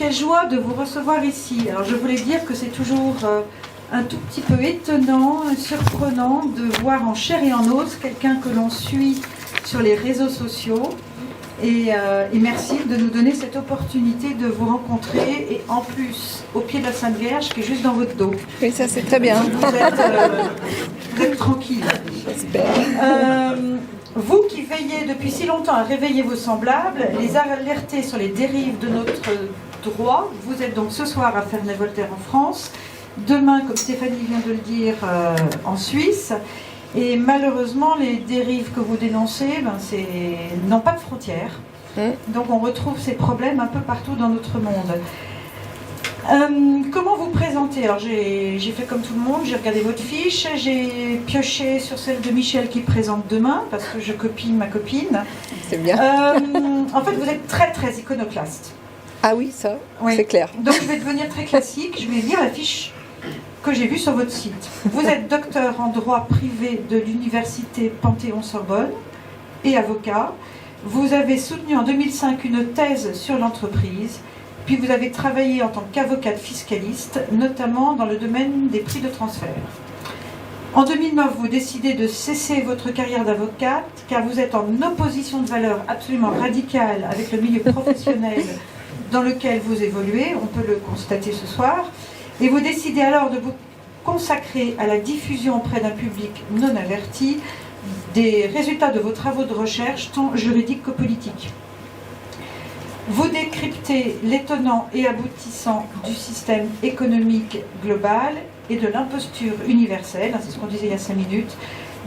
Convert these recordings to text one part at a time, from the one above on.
quelle joie de vous recevoir ici. Alors je voulais dire que c'est toujours un tout petit peu étonnant, surprenant de voir en chair et en os quelqu'un que l'on suit sur les réseaux sociaux. Et merci de nous donner cette opportunité de vous rencontrer, et en plus au pied de la Sainte Vierge qui est juste dans votre dos. Oui, ça c'est très bien. Vous êtes tranquille. J'espère. Vous qui veillez depuis si longtemps à réveiller vos semblables, les alerter sur les dérives de notre droit, vous êtes donc ce soir à Ferney-Voltaire en France, demain, comme Stéphanie vient de le dire, en Suisse. Et malheureusement, les dérives que vous dénoncez n'ont pas de frontières. Donc on retrouve ces problèmes un peu partout dans notre monde. Comment vous présenter? Alors j'ai fait comme tout le monde, j'ai regardé votre fiche, j'ai pioché sur celle de Michel qui présente demain, parce que je copie ma copine. C'est bien. En fait, vous êtes très très iconoclaste. Ah oui, ça, oui. C'est clair. Donc je vais devenir très classique, je vais lire la fiche que j'ai vue sur votre site. Vous êtes docteur en droit privé de l'université Panthéon-Sorbonne et avocat. Vous avez soutenu en 2005 une thèse sur l'entreprise. Puis vous avez travaillé en tant qu'avocate fiscaliste, notamment dans le domaine des prix de transfert. En 2009, vous décidez de cesser votre carrière d'avocate, car vous êtes en opposition de valeur absolument radicale avec le milieu professionnel dans lequel vous évoluez, on peut le constater ce soir, et vous décidez alors de vous consacrer à la diffusion auprès d'un public non averti des résultats de vos travaux de recherche, tant juridiques que politiques. Vous décryptez l'étonnant et aboutissant du système économique global et de l'imposture universelle, c'est ce qu'on disait il y a 5 minutes,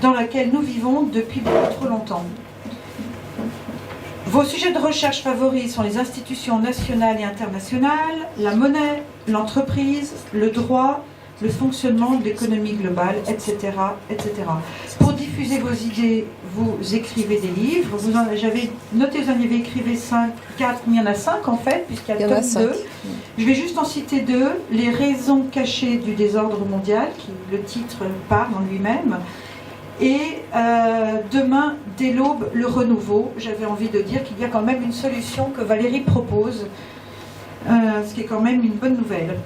dans laquelle nous vivons depuis beaucoup trop longtemps. Vos sujets de recherche favoris sont les institutions nationales et internationales, la monnaie, l'entreprise, le droit, le fonctionnement de l'économie globale, etc., etc. Pour diffuser vos idées, vous écrivez des livres. J'avais noté, vous en avez écrit 4, mais il y en a 5 en fait, puisqu'il y a tome 2. Je vais juste en citer 2. Les raisons cachées du désordre mondial, qui le titre parle en lui-même. Et demain, dès l'aube, le renouveau. J'avais envie de dire qu'il y a quand même une solution que Valérie propose, ce qui est quand même une bonne nouvelle.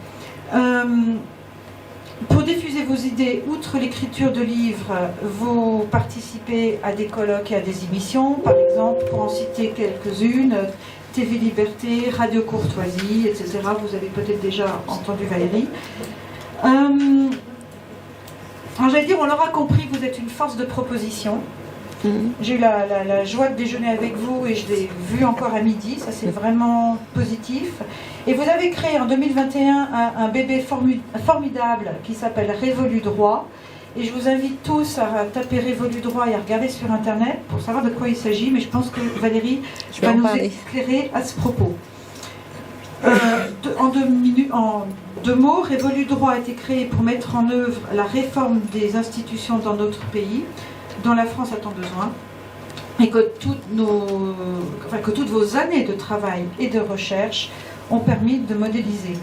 Pour diffuser vos idées, outre l'écriture de livres, vous participez à des colloques et à des émissions, par exemple, pour en citer quelques-unes, TV Liberté, Radio Courtoisie, etc. Vous avez peut-être déjà entendu Valérie. Alors j'allais dire, on l'aura compris, vous êtes une force de proposition. J'ai eu la joie de déjeuner avec vous et je l'ai vu encore à midi, ça c'est vraiment positif. Et vous avez créé en 2021 un bébé formidable qui s'appelle Révolu Droit. Et je vous invite tous à taper Révolu Droit et à regarder sur Internet pour savoir de quoi il s'agit. Mais je pense que Valérie va nous éclairer à ce propos. En 2 mots, Révolu Droit a été créé pour mettre en œuvre la réforme des institutions dans notre pays, dont la France a tant besoin, et que toutes vos années de travail et de recherche ont permis de modéliser.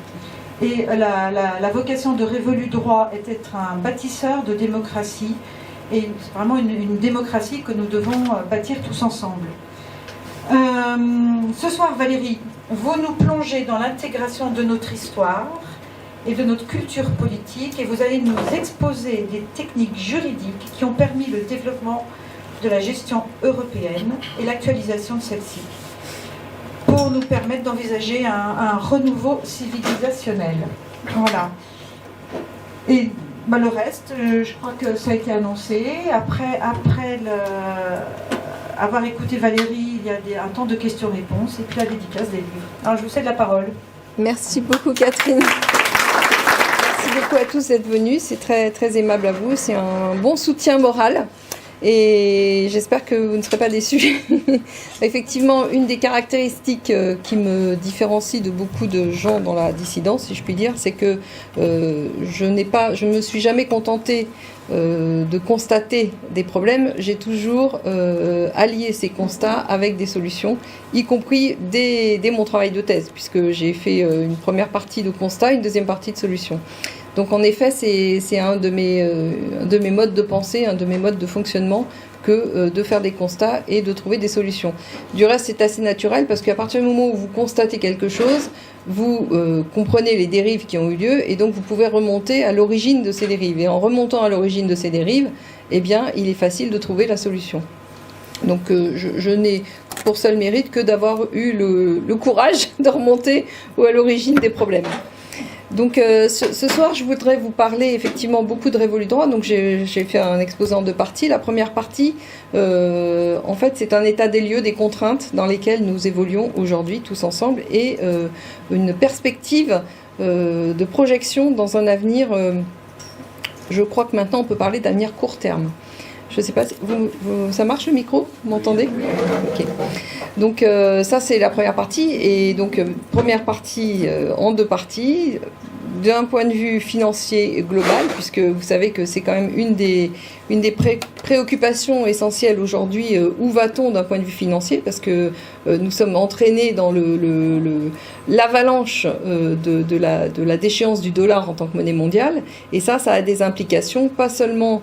Et la vocation de Révolu Droit est d'être un bâtisseur de démocratie, et c'est vraiment une démocratie que nous devons bâtir tous ensemble. Ce soir, Valérie, vous nous plongez dans l'intégration de notre histoire et de notre culture politique, et vous allez nous exposer des techniques juridiques qui ont permis le développement de la gestion européenne et l'actualisation de celle-ci, pour nous permettre d'envisager un renouveau civilisationnel. Voilà. Et le reste, je crois que ça a été annoncé. Après avoir écouté Valérie, il y a un temps de questions-réponses et puis la dédicace des livres. Alors je vous cède la parole. Merci beaucoup Catherine. Merci beaucoup à tous d'être venus, c'est très, très aimable à vous, c'est un bon soutien moral et j'espère que vous ne serez pas déçus. Effectivement, une des caractéristiques qui me différencie de beaucoup de gens dans la dissidence, si je puis dire, c'est que je ne me suis jamais contentée de constater des problèmes, j'ai toujours allié ces constats avec des solutions, y compris dès mon travail de thèse, puisque j'ai fait une première partie de constat, une deuxième partie de solution. Donc en effet, c'est un de mes modes de pensée, un de mes modes de fonctionnement que de faire des constats et de trouver des solutions. Du reste, c'est assez naturel parce qu'à partir du moment où vous constatez quelque chose, vous comprenez les dérives qui ont eu lieu et donc vous pouvez remonter à l'origine de ces dérives. Et en remontant à l'origine de ces dérives, eh bien, il est facile de trouver la solution. Donc je n'ai pour seul mérite que d'avoir eu le courage de remonter à l'origine des problèmes. Donc ce soir, je voudrais vous parler effectivement beaucoup de révolu droit. Donc j'ai fait un exposé en 2 parties. La première partie, en fait, c'est un état des lieux des contraintes dans lesquelles nous évoluons aujourd'hui tous ensemble et une perspective de projection dans un avenir. Je crois que maintenant on peut parler d'avenir court terme. Je ne sais pas, ça marche le micro? Vous m'entendez? Ok. Donc ça c'est la première partie. Et donc première partie en 2 parties. D'un point de vue financier global, puisque vous savez que c'est quand même une des préoccupations essentielles aujourd'hui, où va-t-on d'un point de vue financier, parce que nous sommes entraînés dans l'avalanche de la déchéance du dollar en tant que monnaie mondiale, et ça a des implications, pas seulement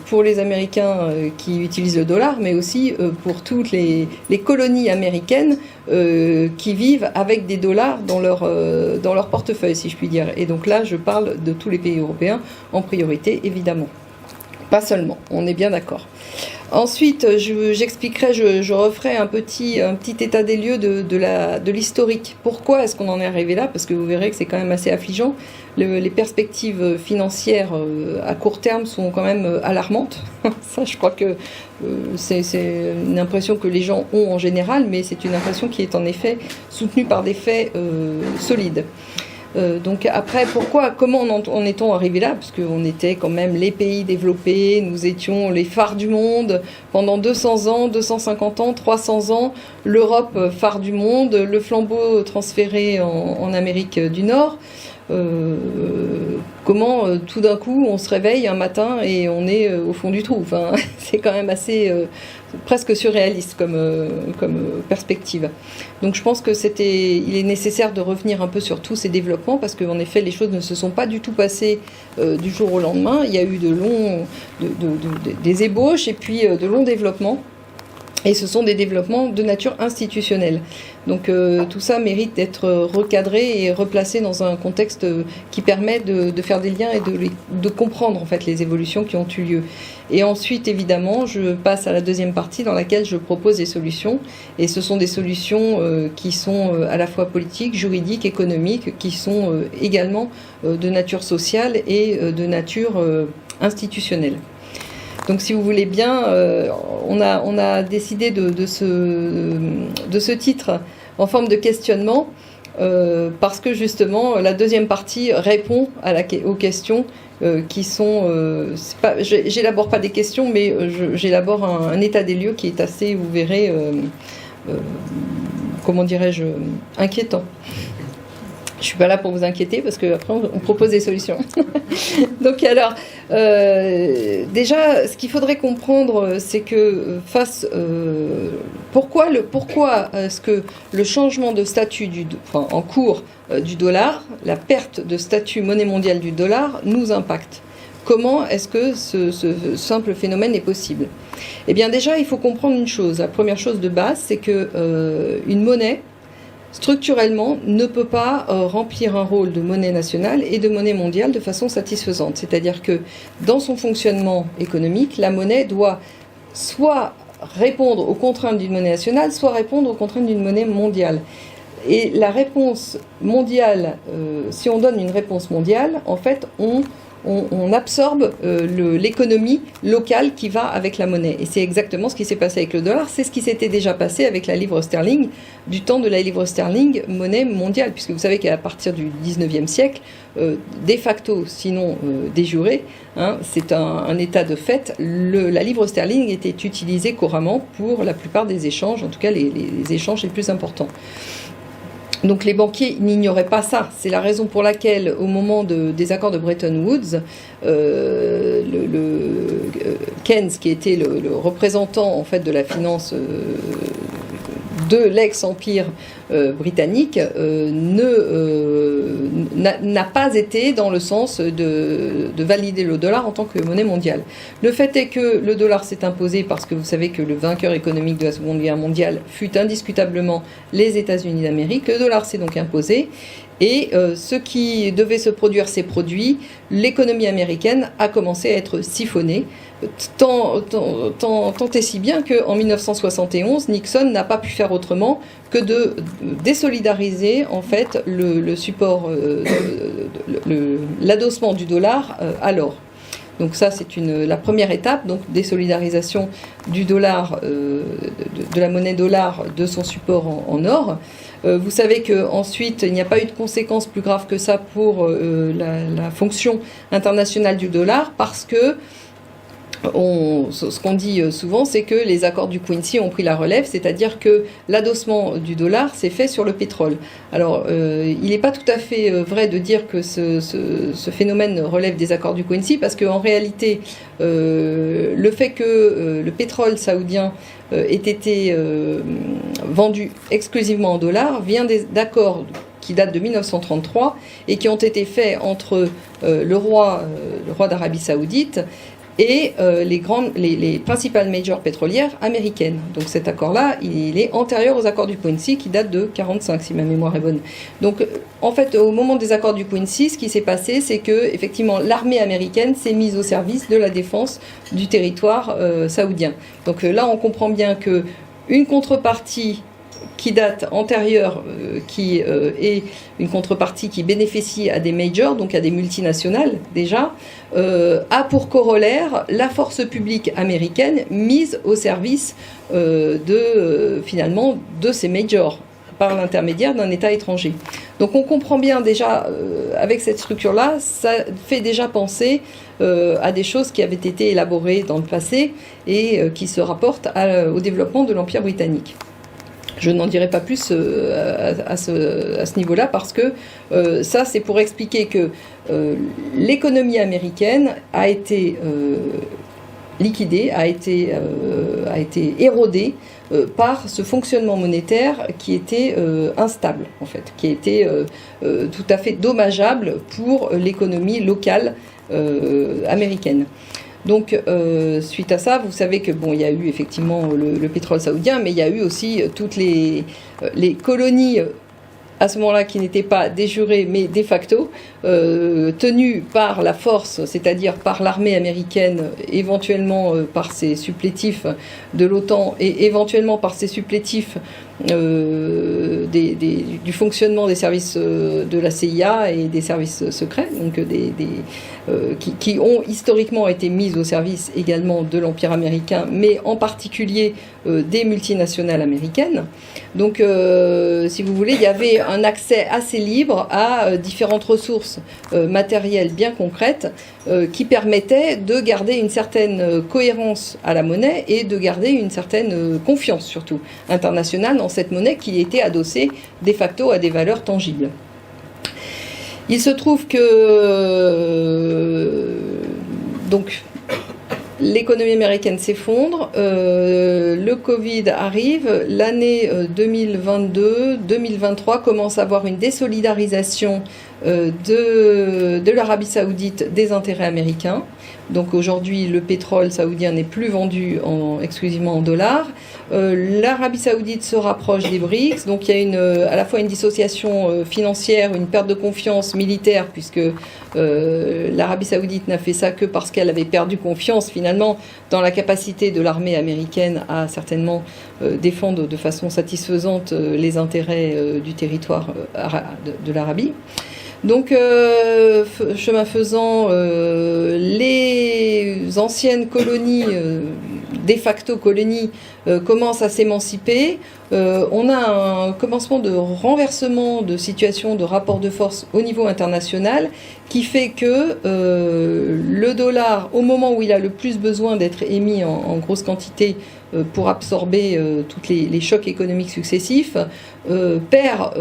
pour les Américains qui utilisent le dollar, mais aussi pour toutes les colonies américaines qui vivent avec des dollars dans leur portefeuille, si je puis dire. Et donc là, je parle de tous les pays européens en priorité, évidemment. Pas seulement, on est bien d'accord. Ensuite, j'expliquerai, je referai un petit état des lieux de l'historique. Pourquoi est-ce qu'on en est arrivé là? Parce que vous verrez que c'est quand même assez affligeant. Les perspectives financières à court terme sont quand même alarmantes. Ça, je crois que c'est une impression que les gens ont en général, mais c'est une impression qui est en effet soutenue par des faits solides. Donc après, comment en est-on arrivé là? Parce qu'on était quand même les pays développés, nous étions les phares du monde pendant 200 ans, 250 ans, 300 ans, l'Europe phare du monde, le flambeau transféré en Amérique du Nord. Comment tout d'un coup on se réveille un matin et on est au fond du trou. Enfin, c'est quand même assez presque surréaliste comme perspective. Donc je pense que il est nécessaire de revenir un peu sur tous ces développements parce qu'en effet les choses ne se sont pas du tout passées du jour au lendemain. Il y a eu des ébauches et puis de longs développements. Et ce sont des développements de nature institutionnelle. Donc tout ça mérite d'être recadré et replacé dans un contexte qui permet de faire des liens et de comprendre en fait les évolutions qui ont eu lieu. Et ensuite, évidemment, je passe à la deuxième partie dans laquelle je propose des solutions. Et ce sont des solutions qui sont à la fois politiques, juridiques, économiques, qui sont également de nature sociale et de nature institutionnelle. Donc si vous voulez bien, on a décidé de ce titre en forme de questionnement parce que justement la deuxième partie répond aux questions qui sont... j'élabore pas des questions, mais j'élabore un état des lieux qui est assez, vous verrez, comment dirais-je, inquiétant. Je suis pas là pour vous inquiéter parce qu'après on propose des solutions. Donc alors, déjà, ce qu'il faudrait comprendre, c'est que pourquoi est-ce que le changement de statut en cours du dollar, la perte de statut monnaie mondiale du dollar nous impacte? Comment est-ce que ce simple phénomène est possible? Eh bien déjà, il faut comprendre une chose. La première chose de base, c'est que une monnaie structurellement, ne peut pas remplir un rôle de monnaie nationale et de monnaie mondiale de façon satisfaisante. C'est-à-dire que dans son fonctionnement économique, la monnaie doit soit répondre aux contraintes d'une monnaie nationale, soit répondre aux contraintes d'une monnaie mondiale. Et la réponse mondiale, si on donne une réponse mondiale, en fait, on absorbe l'économie locale qui va avec la monnaie. Et c'est exactement ce qui s'est passé avec le dollar. C'est ce qui s'était déjà passé avec la livre sterling, du temps de la livre sterling, monnaie mondiale. Puisque vous savez qu'à partir du 19e siècle, de facto, sinon de jure, c'est un état de fait, la livre sterling était utilisée couramment pour la plupart des échanges, en tout cas les échanges les plus importants. Donc les banquiers n'ignoraient pas ça. C'est la raison pour laquelle, au moment des accords de Bretton Woods, Keynes, qui était le représentant en fait de la finance de l'ex-empire britannique n'a pas été dans le sens de valider le dollar en tant que monnaie mondiale. Le fait est que le dollar s'est imposé parce que vous savez que le vainqueur économique de la Seconde Guerre mondiale fut indiscutablement les États-Unis d'Amérique. Le dollar s'est donc imposé. Et ce qui devait se produire s'est produit. L'économie américaine a commencé à être siphonnée, tant et si bien qu'en 1971, Nixon n'a pas pu faire autrement que de désolidariser en fait le support, l'adossement du dollar à l'or. Donc ça, c'est la première étape, donc désolidarisation du dollar, de la monnaie dollar, de son support en or. Vous savez qu'ensuite, il n'y a pas eu de conséquences plus graves que ça pour la fonction internationale du dollar, parce que ce qu'on dit souvent, c'est que les accords du Quincy ont pris la relève, c'est-à-dire que l'adossement du dollar s'est fait sur le pétrole. Alors, il n'est pas tout à fait vrai de dire que ce phénomène relève des accords du Quincy, parce qu'en réalité, le fait que le pétrole saoudien ait été vendu exclusivement en dollars vient d'accords qui datent de 1933 et qui ont été faits entre le roi d'Arabie Saoudite et les principales majors pétrolières américaines. Donc cet accord-là, il est antérieur aux accords du Quincy qui datent de 1945, si ma mémoire est bonne. Donc en fait, au moment des accords du Quincy, ce qui s'est passé, c'est que effectivement l'armée américaine s'est mise au service de la défense du territoire saoudien. Donc là, on comprend bien que une contrepartie qui date antérieure, qui est une contrepartie qui bénéficie à des majors, donc à des multinationales déjà, a pour corollaire la force publique américaine mise au service finalement de ces majors par l'intermédiaire d'un État étranger. Donc on comprend bien déjà, avec cette structure-là, ça fait déjà penser à des choses qui avaient été élaborées dans le passé et qui se rapportent au développement de l'Empire britannique. Je n'en dirai pas plus à ce niveau-là parce que ça, c'est pour expliquer que l'économie américaine a été liquidée, a été érodée par ce fonctionnement monétaire qui était instable, en fait, qui était tout à fait dommageable pour l'économie locale américaine. Donc, suite à ça, vous savez que bon, il y a eu effectivement le pétrole saoudien, mais il y a eu aussi toutes les colonies à ce moment-là qui n'étaient pas de jure mais de facto, tenues par la force, c'est-à-dire par l'armée américaine, éventuellement par ses supplétifs de l'OTAN et éventuellement par ses supplétifs du fonctionnement des services de la CIA et des services secrets, donc qui ont historiquement été mis au service également de l'Empire américain, mais en particulier des multinationales américaines. Donc, si vous voulez, il y avait un accès assez libre à différentes ressources matérielles bien concrètes qui permettaient de garder une certaine cohérence à la monnaie et de garder une certaine confiance, surtout internationale, dans cette monnaie qui était adossée de facto à des valeurs tangibles. Il se trouve que donc l'économie américaine s'effondre, le Covid arrive, l'année 2022-2023 commence à avoir une désolidarisation de l'Arabie Saoudite des intérêts américains. Donc aujourd'hui, le pétrole saoudien n'est plus vendu exclusivement en dollars. L'Arabie Saoudite se rapproche des BRICS, donc il y a à la fois une dissociation financière, une perte de confiance militaire, puisque l'Arabie Saoudite n'a fait ça que parce qu'elle avait perdu confiance finalement dans la capacité de l'armée américaine à certainement défendre de façon satisfaisante les intérêts du territoire de l'Arabie. Donc, chemin faisant, les anciennes colonies, de facto colonies, commencent à s'émanciper. On a un commencement de renversement de situation, de rapport de force au niveau international, qui fait que le dollar, au moment où il a le plus besoin d'être émis en grosse quantité pour absorber tous les chocs économiques successifs, perd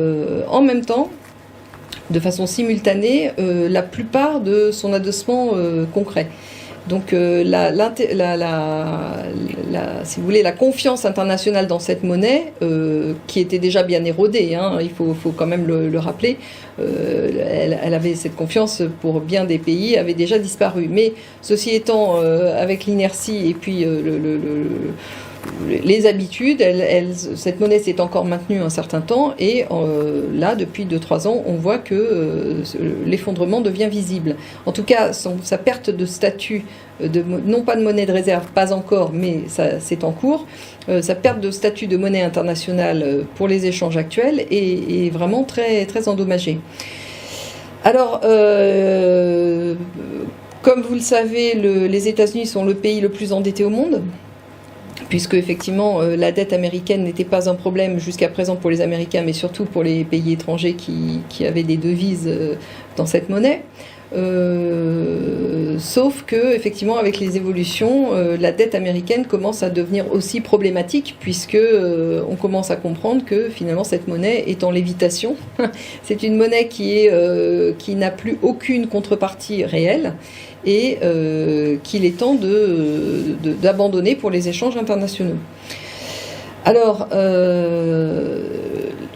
en même temps, de façon simultanée, la plupart de son adossement concret. Donc, si vous voulez, la confiance internationale dans cette monnaie, qui était déjà bien érodée, hein, il faut quand même le rappeler, elle avait cette confiance pour bien des pays, avait déjà disparu. Mais ceci étant, avec l'inertie et puis les habitudes, cette monnaie s'est encore maintenue un certain temps et là, depuis 2-3 ans, on voit que l'effondrement devient visible. En tout cas, sa perte de statut, non pas de monnaie de réserve, pas encore, mais c'est en cours, sa perte de statut de monnaie internationale pour les échanges actuels est vraiment très, très endommagée. Alors, comme vous le savez, les États-Unis sont le pays le plus endetté au monde, puisque effectivement la dette américaine n'était pas un problème jusqu'à présent pour les Américains, mais surtout pour les pays étrangers qui avaient des devises dans cette monnaie. Sauf que effectivement avec les évolutions, la dette américaine commence à devenir aussi problématique, puisque on commence à comprendre que finalement cette monnaie est en lévitation. C'est une monnaie qui n'a plus aucune contrepartie réelle et qu'il est temps d'abandonner pour les échanges internationaux. Alors,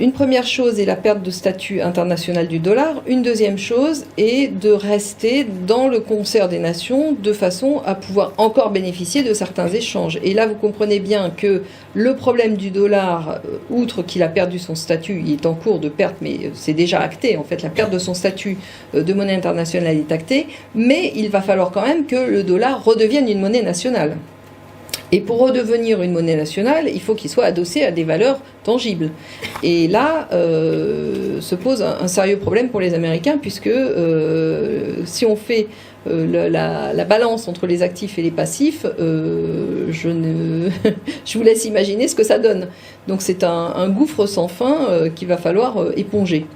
une première chose est la perte de statut international du dollar. Une deuxième chose est de rester dans le concert des nations de façon à pouvoir encore bénéficier de certains échanges. Et là, vous comprenez bien que le problème du dollar, outre qu'il a perdu son statut, il est en cours de perte, mais c'est déjà acté. En fait, la perte de son statut de monnaie internationale est actée, mais il va falloir quand même que le dollar redevienne une monnaie nationale. Et pour redevenir une monnaie nationale, il faut qu'il soit adossé à des valeurs tangibles. Et là, se pose un sérieux problème pour les Américains, puisque si on fait la balance entre les actifs et les passifs, je vous laisse imaginer ce que ça donne. Donc c'est un gouffre sans fin qu'il va falloir éponger.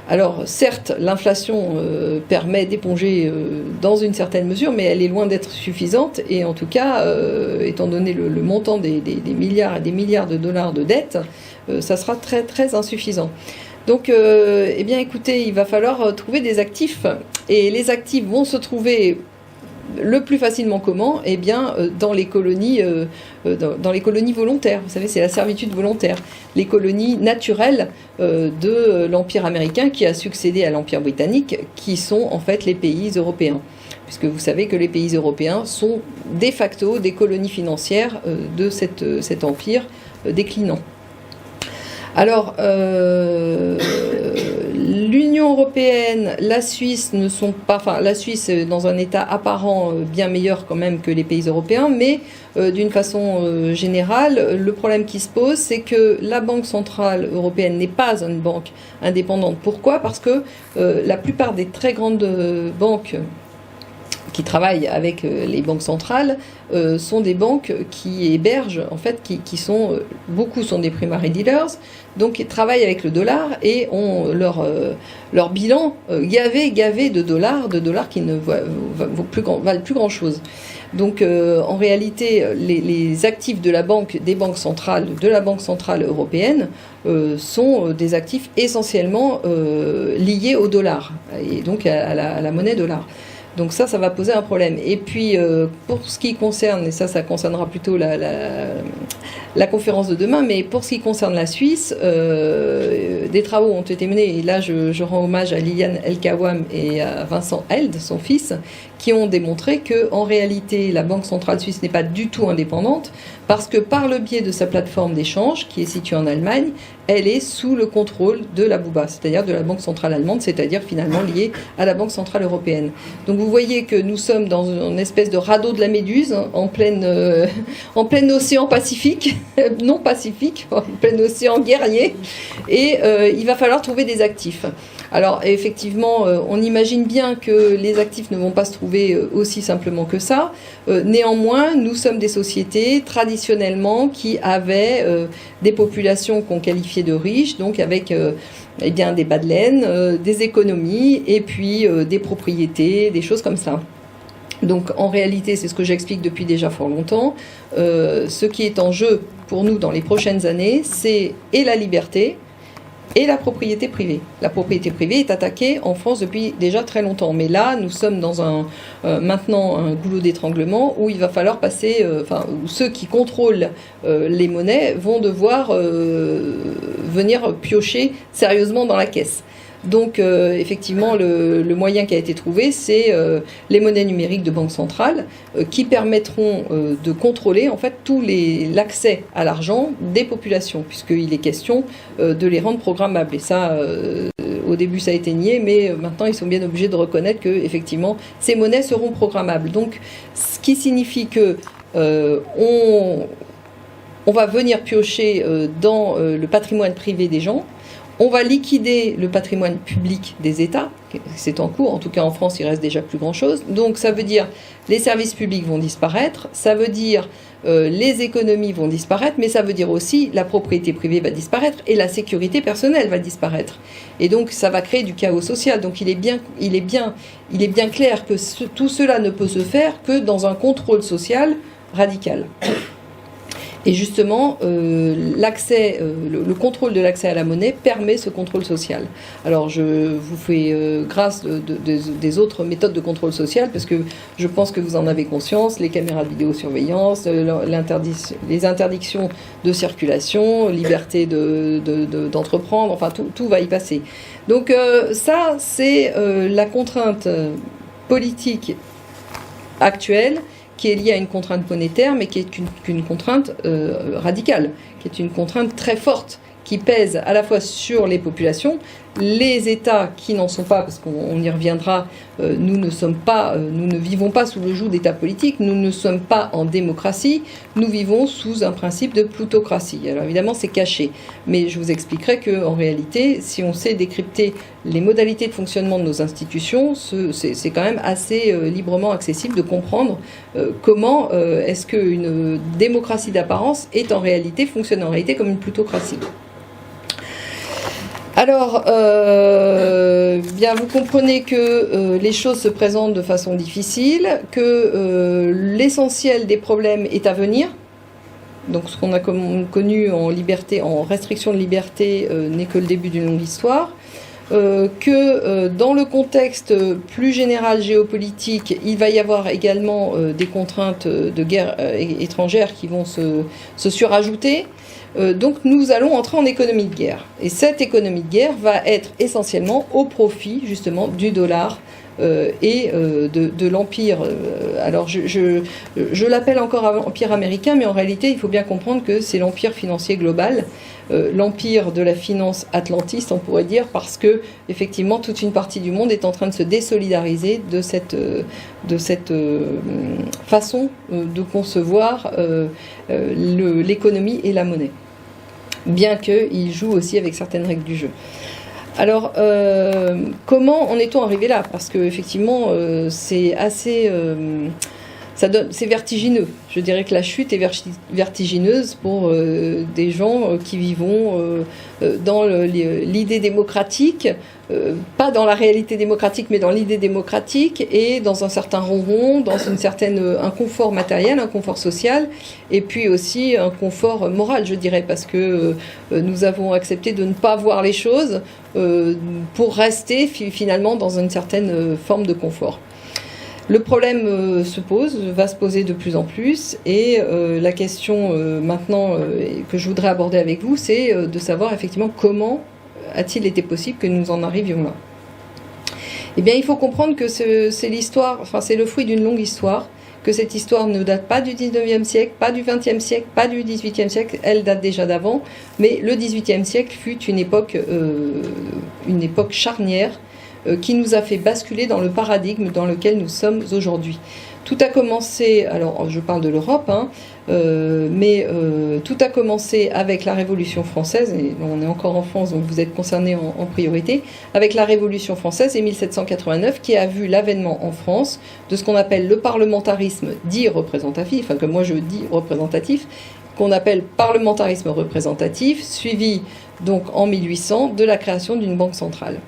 Alors certes, l'inflation permet d'éponger dans une certaine mesure, mais elle est loin d'être suffisante. Et en tout cas, étant donné le montant des milliards et des milliards de dollars de dettes, ça sera très très insuffisant. Donc, eh bien écoutez, il va falloir trouver des actifs. Et les actifs vont se trouver le plus facilement comment ? Eh bien, dans les colonies volontaires. Vous savez, c'est la servitude volontaire. Les colonies naturelles de l'Empire américain qui a succédé à l'Empire britannique, qui sont en fait les pays européens. Puisque vous savez que les pays européens sont de facto des colonies financières de cet empire déclinant. Alors, l'Union européenne, la Suisse ne sont pas, enfin la Suisse est dans un état apparent bien meilleur quand même que les pays européens, mais d'une façon générale, le problème qui se pose, c'est que la Banque centrale européenne n'est pas une banque indépendante. Pourquoi ? Parce que la plupart des très grandes banques qui travaillent avec les banques centrales sont des banques qui hébergent, en fait, beaucoup sont des primary dealers, donc ils travaillent avec le dollar et ont leur bilan gavé de dollars qui ne valent plus grand chose. Donc en réalité, les actifs de des banques centrales, de la Banque centrale européenne, sont des actifs essentiellement liés au dollar et donc à la monnaie dollar. Donc ça va poser un problème. Et puis, pour ce qui concerne, et ça concernera plutôt la conférence de demain, mais pour ce qui concerne la Suisse, des travaux ont été menés, et là je rends hommage à Liliane El-Kawam et à Vincent Held, son fils, qui ont démontré qu'en réalité, la Banque centrale suisse n'est pas du tout indépendante, parce que par le biais de sa plateforme d'échange, qui est située en Allemagne, elle est sous le contrôle de la BUBA, c'est-à-dire de la Banque centrale allemande, c'est-à-dire finalement liée à la Banque centrale européenne. Donc vous voyez que nous sommes dans une espèce de radeau de la Méduse, en plein océan Pacifique, non Pacifique, en plein océan guerrier, et il va falloir trouver des actifs. Alors effectivement, on imagine bien que les actifs ne vont pas se trouver aussi simplement que ça. Néanmoins, nous sommes des sociétés traditionnellement qui avaient des populations qu'on qualifiait de riches, donc avec des bas de laine, des économies et puis des propriétés, des choses comme ça. Donc en réalité, c'est ce que j'explique depuis déjà fort longtemps. Ce qui est en jeu pour nous dans les prochaines années, c'est et la liberté et la propriété privée. La propriété privée est attaquée en France depuis déjà très longtemps. Mais là, nous sommes dans maintenant un goulot d'étranglement où il va falloir passer, où ceux qui contrôlent les monnaies vont devoir venir piocher sérieusement dans la caisse. Donc, effectivement, le moyen qui a été trouvé, c'est les monnaies numériques de banque centrale qui permettront de contrôler en fait l'accès à l'argent des populations, puisqu'il est question de les rendre programmables. Et ça, au début, ça a été nié, mais maintenant, ils sont bien obligés de reconnaître que, effectivement, ces monnaies seront programmables. Donc, ce qui signifie que on va venir piocher dans le patrimoine privé des gens. On va liquider le patrimoine public des États, c'est en cours, en tout cas en France il reste déjà plus grand chose, donc ça veut dire les services publics vont disparaître, ça veut dire les économies vont disparaître, mais ça veut dire aussi la propriété privée va disparaître et la sécurité personnelle va disparaître. Et donc ça va créer du chaos social, donc il est bien clair que tout cela ne peut se faire que dans un contrôle social radical. Et justement, le contrôle de l'accès à la monnaie permet ce contrôle social. Alors, je vous fais grâce des autres méthodes de contrôle social, parce que je pense que vous en avez conscience, les caméras de vidéosurveillance, les interdictions de circulation, liberté d'entreprendre, enfin, tout va y passer. Donc, ça, c'est la contrainte politique actuelle, qui est liée à une contrainte monétaire, mais qui est une contrainte radicale, qui est une contrainte très forte, qui pèse à la fois sur les populations, les États qui n'en sont pas, parce qu'on y reviendra, nous ne vivons pas sous le joug d'États politiques, nous ne sommes pas en démocratie, nous vivons sous un principe de plutocratie. Alors évidemment c'est caché, mais je vous expliquerai qu'en réalité, si on sait décrypter les modalités de fonctionnement de nos institutions, c'est quand même assez librement accessible de comprendre comment est-ce qu'une démocratie d'apparence fonctionne en réalité comme une plutocratie. Alors, bien, vous comprenez que les choses se présentent de façon difficile, que l'essentiel des problèmes est à venir. Donc, ce qu'on a connu en liberté, en restriction de liberté, n'est que le début d'une longue histoire. Que dans le contexte plus général géopolitique, il va y avoir également des contraintes de guerre étrangère qui vont se surajouter. Donc nous allons entrer en économie de guerre. Et cette économie de guerre va être essentiellement au profit justement du dollar et de l'empire. Alors je l'appelle encore empire américain, mais en réalité il faut bien comprendre que c'est l'empire financier global, l'empire de la finance atlantiste on pourrait dire, parce que effectivement toute une partie du monde est en train de se désolidariser de cette façon de concevoir l'économie et la monnaie, bien qu'il joue aussi avec certaines règles du jeu. Alors, comment en est-on arrivé là? Parce que effectivement, c'est assez, c'est vertigineux. Je dirais que la chute est vertigineuse pour des gens qui vivent dans l'idée démocratique, pas dans la réalité démocratique, mais dans l'idée démocratique et dans un certain ronron, dans un confort matériel, un confort social, et puis aussi un confort moral, je dirais, parce que nous avons accepté de ne pas voir les choses pour rester finalement dans une certaine forme de confort. Le problème va se poser de plus en plus, et la question maintenant que je voudrais aborder avec vous, c'est de savoir effectivement comment a-t-il été possible que nous en arrivions là. Eh bien, il faut comprendre que c'est le fruit d'une longue histoire, que cette histoire ne date pas du 19e siècle, pas du 20e siècle, pas du 18e siècle, elle date déjà d'avant, mais le 18e siècle fut une époque charnière, qui nous a fait basculer dans le paradigme dans lequel nous sommes aujourd'hui. Tout a commencé, alors je parle de l'Europe, mais tout a commencé avec la Révolution française, et on est encore en France, donc vous êtes concernés en priorité, avec la Révolution française et 1789, qui a vu l'avènement en France de ce qu'on appelle le parlementarisme dit représentatif, enfin que moi je dis représentatif, qu'on appelle parlementarisme représentatif, suivi donc en 1800 de la création d'une banque centrale.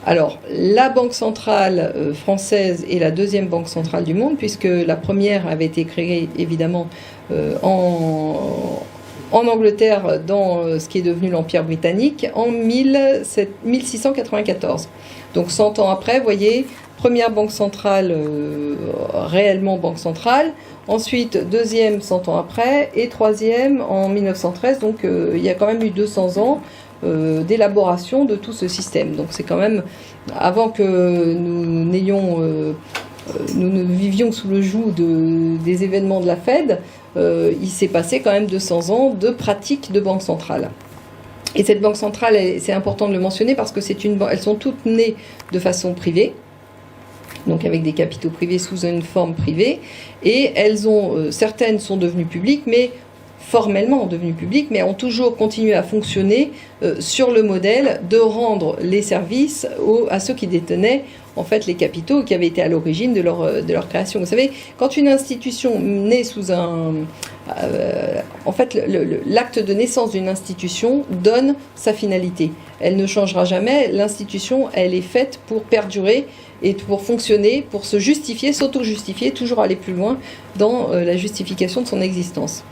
Alors, la banque centrale française est la deuxième banque centrale du monde, puisque la première avait été créée évidemment en Angleterre dans ce qui est devenu l'Empire britannique en 1694. Donc 100 ans après, vous voyez, première banque centrale, réellement banque centrale, ensuite deuxième 100 ans après, et troisième en 1913, donc il y a quand même eu 200 ans d'élaboration de tout ce système. Donc c'est quand même, avant que nous ne vivions sous le joug des événements de la Fed, il s'est passé quand même 200 ans de pratique de banque centrale. Et cette banque centrale, c'est important de le mentionner parce que elles sont toutes nées de façon privée, donc avec des capitaux privés sous une forme privée, et certaines sont devenues publiques, mais formellement devenues publiques, mais ont toujours continué à fonctionner sur le modèle de rendre les services à ceux qui détenaient en fait les capitaux qui avaient été à l'origine de leur création. Vous savez, quand une institution naît sous en fait, l'acte de naissance d'une institution donne sa finalité. Elle ne changera jamais. L'institution, elle est faite pour perdurer et pour fonctionner, pour se justifier, s'auto-justifier, toujours aller plus loin dans la justification de son existence.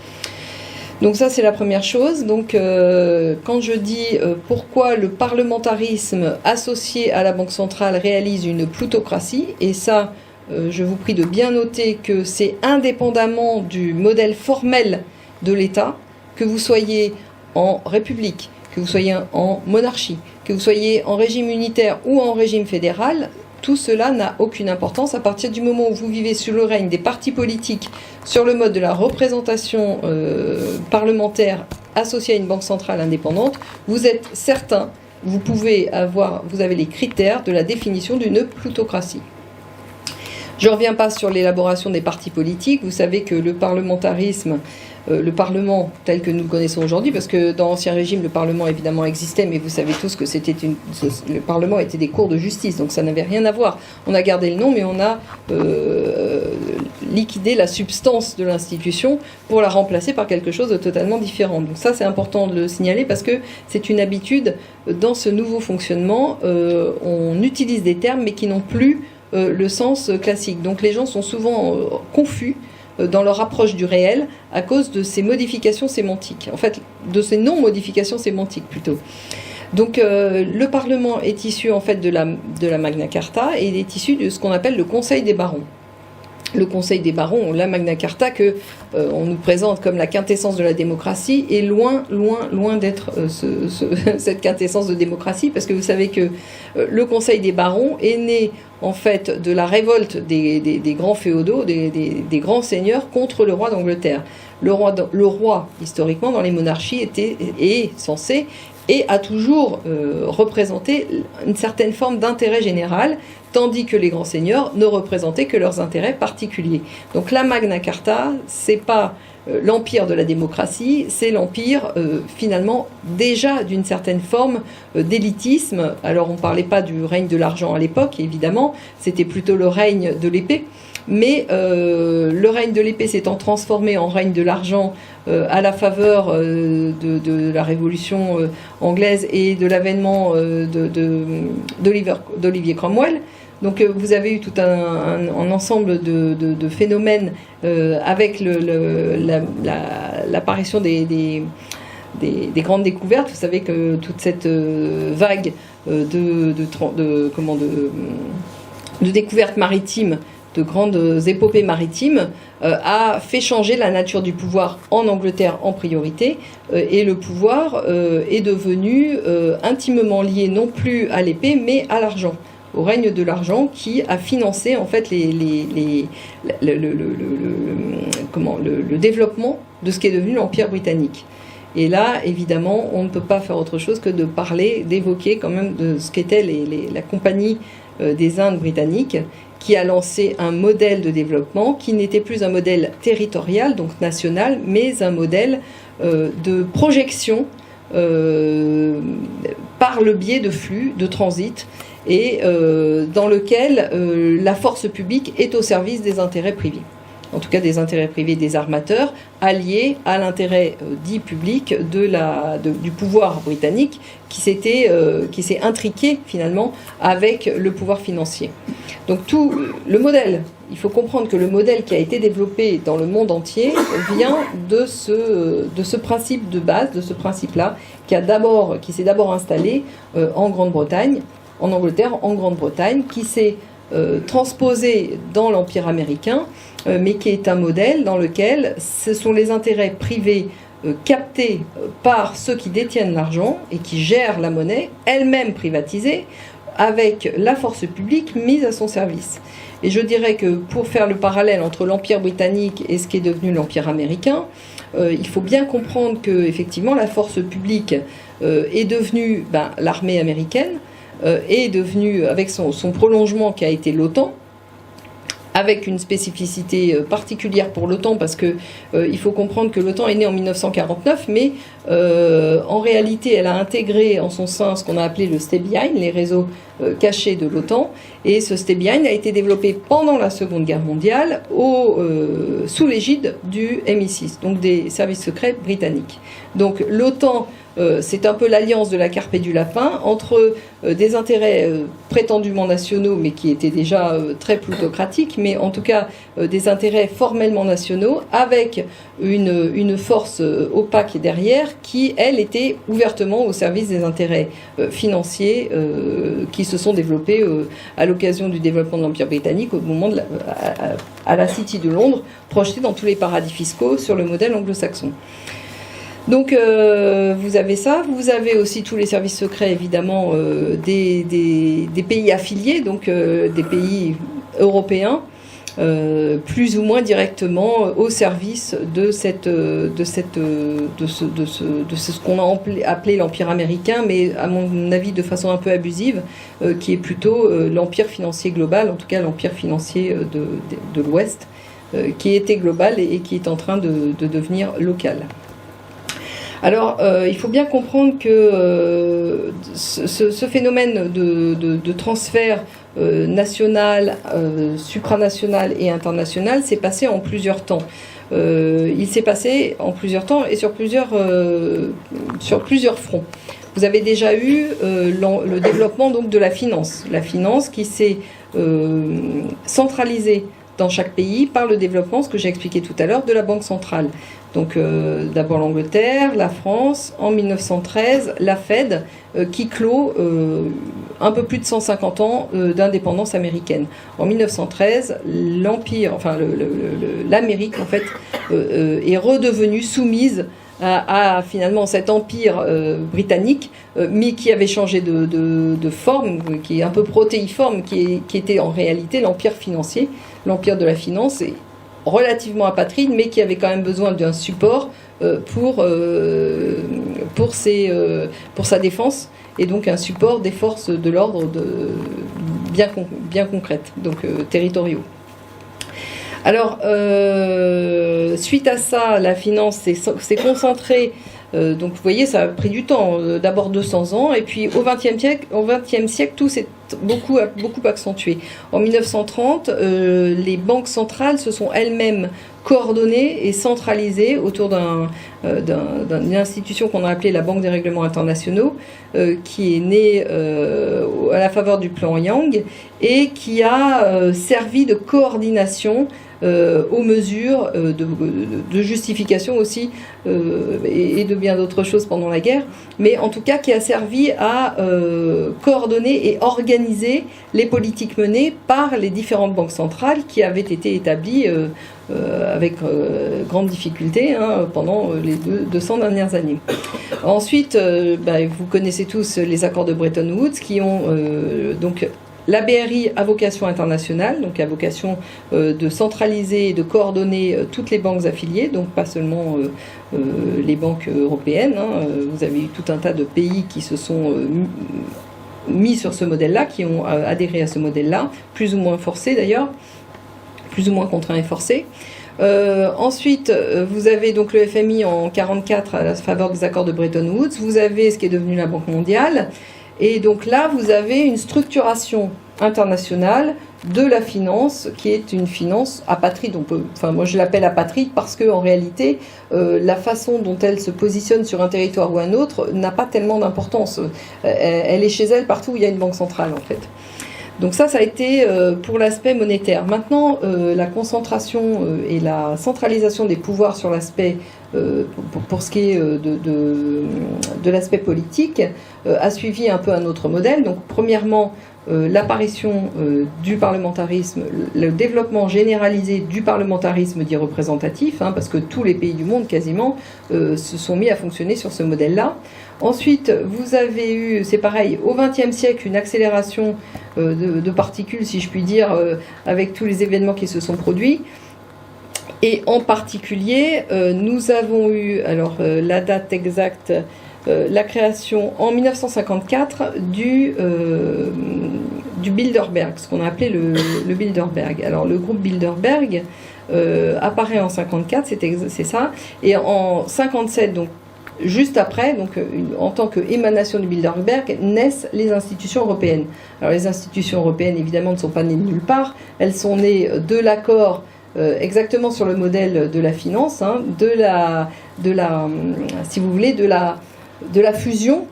Donc ça, c'est la première chose. Donc quand je dis pourquoi le parlementarisme associé à la Banque centrale réalise une plutocratie, et ça, je vous prie de bien noter que c'est indépendamment du modèle formel de l'État, que vous soyez en république, que vous soyez en monarchie, que vous soyez en régime unitaire ou en régime fédéral, tout cela n'a aucune importance à partir du moment où vous vivez sous le règne des partis politiques sur le mode de la représentation parlementaire associée à une banque centrale indépendante. Vous êtes certain, vous avez les critères de la définition d'une plutocratie. Je ne reviens pas sur l'élaboration des partis politiques. Vous savez que le parlementarisme, le Parlement tel que nous le connaissons aujourd'hui, parce que dans l'Ancien Régime, le Parlement évidemment existait, mais vous savez tous que le Parlement était des cours de justice, donc ça n'avait rien à voir. On a gardé le nom, mais on a liquidé la substance de l'institution pour la remplacer par quelque chose de totalement différent. Donc ça, c'est important de le signaler, parce que c'est une habitude dans ce nouveau fonctionnement. On utilise des termes, mais qui n'ont plus le sens classique. Donc les gens sont souvent confus dans leur approche du réel à cause de ces modifications sémantiques. En fait, de ces non-modifications sémantiques plutôt. Donc le Parlement est issu en fait de la Magna Carta, et il est issu de ce qu'on appelle le Conseil des barons. Le Conseil des barons, la Magna Carta que on nous présente comme la quintessence de la démocratie, est loin d'être cette quintessence de démocratie, parce que vous savez que le Conseil des barons est né en fait de la révolte des grands féodaux, des grands seigneurs contre le roi d'Angleterre. Le roi, historiquement, dans les monarchies, est censé et a toujours représenté une certaine forme d'intérêt général, tandis que les grands seigneurs ne représentaient que leurs intérêts particuliers. Donc la Magna Carta, c'est pas l'empire de la démocratie, c'est l'empire finalement déjà d'une certaine forme d'élitisme. Alors on ne parlait pas du règne de l'argent à l'époque, évidemment, c'était plutôt le règne de l'épée. Mais le règne de l'épée s'étant transformé en règne de l'argent à la faveur de la Révolution anglaise et de l'avènement d'Olivier Cromwell. Donc vous avez eu tout un ensemble de phénomènes avec l'apparition des grandes découvertes. Vous savez que toute cette vague de découvertes maritimes, de grandes épopées maritimes, a fait changer la nature du pouvoir en Angleterre en priorité, et le pouvoir est devenu intimement lié non plus à l'épée mais à l'argent, au règne de l'argent, qui a financé en fait le développement de ce qui est devenu l'Empire britannique. Et là, évidemment, on ne peut pas faire autre chose que de d'évoquer quand même de ce qu'était la Compagnie des Indes britanniques, qui a lancé un modèle de développement qui n'était plus un modèle territorial, donc national, mais un modèle de projection par le biais de flux, de transit, et dans lequel la force publique est au service des intérêts privés. en tout cas des intérêts privés des armateurs, alliés à l'intérêt dit public du pouvoir britannique qui s'est intriqué finalement avec le pouvoir financier. Donc tout le modèle, il faut comprendre que le modèle qui a été développé dans le monde entier vient de ce principe de base, de ce principe-là, qui s'est d'abord installé en Grande-Bretagne, en Angleterre, en Grande-Bretagne, qui s'est transposé dans l'Empire américain, mais qui est un modèle dans lequel ce sont les intérêts privés captés par ceux qui détiennent l'argent et qui gèrent la monnaie, elle-même privatisée, avec la force publique mise à son service. Et je dirais que pour faire le parallèle entre l'Empire britannique et ce qui est devenu l'Empire américain, il faut bien comprendre que effectivement la force publique est devenue l'armée américaine, est devenue, avec son prolongement qui a été l'OTAN, avec une spécificité particulière pour l'OTAN, parce que il faut comprendre que l'OTAN est née en 1949, mais en réalité, elle a intégré en son sein ce qu'on a appelé le Stay Behind, les réseaux cachés de l'OTAN, et ce Stay Behind a été développé pendant la Seconde Guerre mondiale sous l'égide du MI6, donc des services secrets britanniques. Donc l'OTAN, c'est un peu l'alliance de la carpe et du lapin entre des intérêts prétendument nationaux, mais qui étaient déjà très plutocratiques, mais en tout cas des intérêts formellement nationaux, avec une force opaque derrière qui, elle, était ouvertement au service des intérêts financiers qui se sont développés à l'occasion du développement de l'Empire britannique au moment à la City de Londres, projetés dans tous les paradis fiscaux sur le modèle anglo-saxon. Donc vous avez ça, vous avez aussi tous les services secrets évidemment des pays affiliés, donc des pays européens, plus ou moins directement au service de ce qu'on a appelé l'Empire américain, mais à mon avis de façon un peu abusive, qui est plutôt l'empire financier global, en tout cas l'empire financier de l'Ouest, qui était global et qui est en train de devenir local. Alors, il faut bien comprendre que ce phénomène de transfert national, supranational et international s'est passé en plusieurs temps. Il s'est passé en plusieurs temps et sur plusieurs fronts. Vous avez déjà eu le développement donc de la finance qui s'est centralisée dans chaque pays par le développement, ce que j'ai expliqué tout à l'heure, de la Banque centrale. Donc d'abord l'Angleterre, la France, en 1913, la Fed, qui clôt un peu plus de 150 ans d'indépendance américaine. En 1913, l'Amérique en fait est redevenue soumise à finalement cet empire britannique, mais qui avait changé de forme, qui est un peu protéiforme, qui était en réalité l'empire financier, l'empire de la finance, et relativement apatride, mais qui avait quand même besoin d'un support pour sa défense, et donc un support des forces de l'ordre bien concrètes, donc territoriaux. Alors, suite à ça, la finance s'est concentrée. Donc, vous voyez, ça a pris du temps. D'abord 200 ans, et puis au XXe siècle, tout s'est beaucoup accentué. En 1930, les banques centrales se sont elles-mêmes coordonnées et centralisées autour d'une institution qu'on a appelée la Banque des règlements internationaux, qui est née à la faveur du plan Yang et qui a servi de coordination aux mesures de justification aussi et de bien d'autres choses pendant la guerre, mais en tout cas qui a servi à coordonner et organiser les politiques menées par les différentes banques centrales qui avaient été établies avec grande difficulté pendant les 200 dernières années. Ensuite, vous connaissez tous les accords de Bretton Woods qui ont donc la BRI a vocation internationale, donc a vocation de centraliser et de coordonner toutes les banques affiliées, donc pas seulement les banques européennes. Vous avez eu tout un tas de pays qui se sont mis sur ce modèle-là, qui ont adhéré à ce modèle-là, plus ou moins forcés d'ailleurs, plus ou moins contraints et forcés. Ensuite, vous avez donc le FMI en 1944 à la faveur des accords de Bretton Woods. Vous avez ce qui est devenu la Banque mondiale. Et donc là, vous avez une structuration internationale de la finance, qui est une finance apatride. Moi je l'appelle apatride parce qu'en réalité, la façon dont elle se positionne sur un territoire ou un autre n'a pas tellement d'importance. Elle est chez elle partout où il y a une banque centrale, en fait. Donc ça a été pour l'aspect monétaire. Maintenant, la concentration et la centralisation des pouvoirs sur l'aspect, pour ce qui est de l'aspect politique, a suivi un peu un autre modèle. Donc premièrement, l'apparition du parlementarisme, le développement généralisé du parlementarisme dit représentatif, parce que tous les pays du monde quasiment se sont mis à fonctionner sur ce modèle-là. Ensuite, vous avez eu, c'est pareil, au XXe siècle, une accélération de particules, si je puis dire, avec tous les événements qui se sont produits. Et en particulier, nous avons eu, alors la date exacte, la création en 1954 du Bilderberg, ce qu'on a appelé le Bilderberg. Alors le groupe Bilderberg apparaît en 54, c'est ça, et en 57, donc juste après, donc en tant qu'émanation du Bilderberg, naissent les institutions européennes. Alors les institutions européennes, évidemment, ne sont pas nées de nulle part, elles sont nées de l'accord exactement sur le modèle de la finance, si vous voulez, de la fusion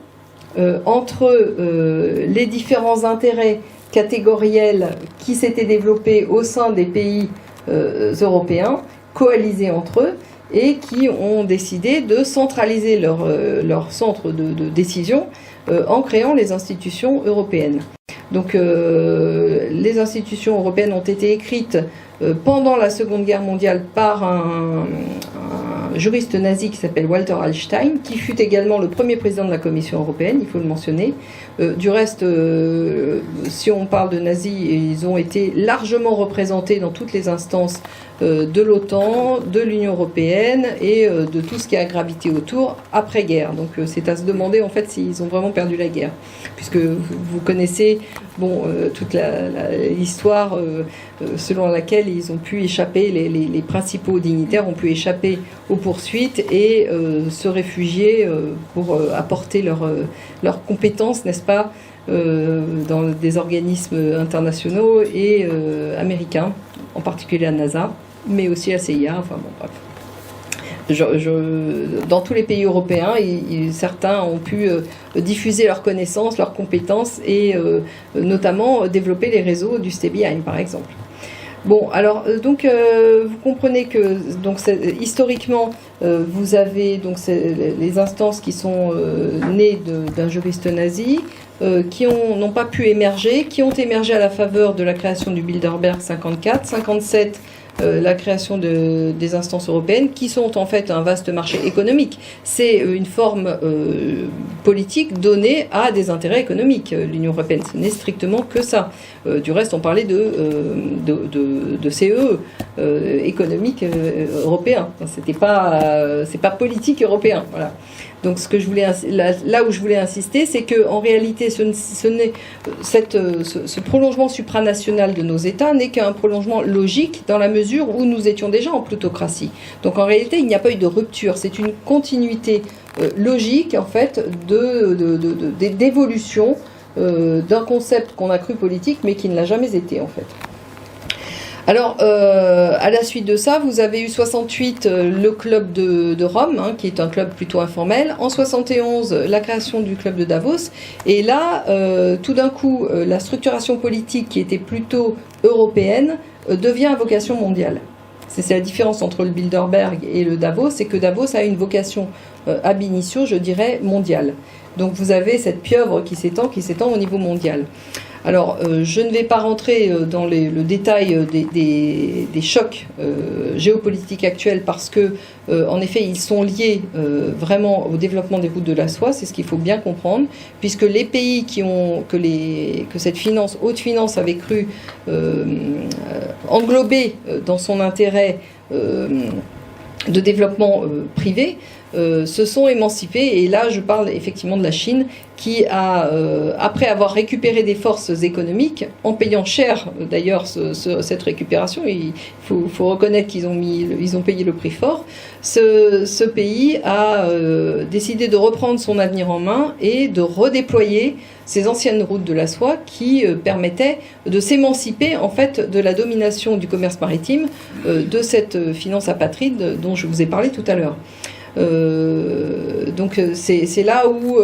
entre les différents intérêts catégoriels qui s'étaient développés au sein des pays européens, coalisés entre eux, et qui ont décidé de centraliser leur centre de décision en créant les institutions européennes. Donc les institutions européennes ont été écrites pendant la Seconde Guerre mondiale par un juriste nazi qui s'appelle Walter Hallstein, qui fut également le premier président de la Commission européenne, il faut le mentionner. Du reste, si on parle de nazis, ils ont été largement représentés dans toutes les instances de l'OTAN, de l'Union européenne et de tout ce qui a gravité autour après-guerre. Donc c'est à se demander en fait s'ils ont vraiment perdu la guerre, puisque vous connaissez toute l'histoire selon laquelle ils ont pu échapper, les principaux dignitaires ont pu échapper aux poursuites et se réfugier pour apporter leurs compétences, n'est-ce pas, dans des organismes internationaux et américains, en particulier la NASA, mais aussi la CIA, enfin bon, bref. Dans tous les pays européens, certains ont pu diffuser leurs connaissances, leurs compétences et notamment développer les réseaux du Stebbi-Heim, par exemple. Bon, alors donc vous comprenez que donc historiquement vous avez donc les instances qui sont nées d'un juriste nazi, qui n'ont pas pu émerger, qui ont émergé à la faveur de la création du Bilderberg 54, 57. La création des instances européennes, qui sont en fait un vaste marché économique. C'est une forme politique donnée à des intérêts économiques. L'Union européenne, ce n'est strictement que ça. Du reste, on parlait de CE économique européen. C'est pas politique européen. Voilà. Donc là où je voulais insister, c'est que en réalité, ce prolongement supranational de nos États n'est qu'un prolongement logique dans la mesure où nous étions déjà en plutocratie. Donc en réalité, il n'y a pas eu de rupture. C'est une continuité logique en fait d'évolution d'un concept qu'on a cru politique, mais qui ne l'a jamais été en fait. Alors, à la suite de ça, vous avez eu 68 le club de Rome, qui est un club plutôt informel. En 71, la création du club de Davos. Et là, tout d'un coup, la structuration politique qui était plutôt européenne devient à vocation mondiale. C'est la différence entre le Bilderberg et le Davos, c'est que Davos a une vocation ab initio, je dirais, mondiale. Donc vous avez cette pieuvre qui s'étend au niveau mondial. Alors, je ne vais pas rentrer dans le détail des chocs géopolitiques actuels parce que, en effet, ils sont liés vraiment au développement des routes de la soie. C'est ce qu'il faut bien comprendre, puisque les pays que cette haute finance avait cru englober dans son intérêt de développement privé se sont émancipés. Et là, je parle effectivement de la Chine qui a, après avoir récupéré des forces économiques, en payant cher d'ailleurs cette récupération, il faut reconnaître qu'ils ont payé le prix fort, ce pays a décidé de reprendre son avenir en main et de redéployer ces anciennes routes de la soie qui permettaient de s'émanciper en fait de la domination du commerce maritime, de cette finance apatride dont je vous ai parlé tout à l'heure. Donc c'est là où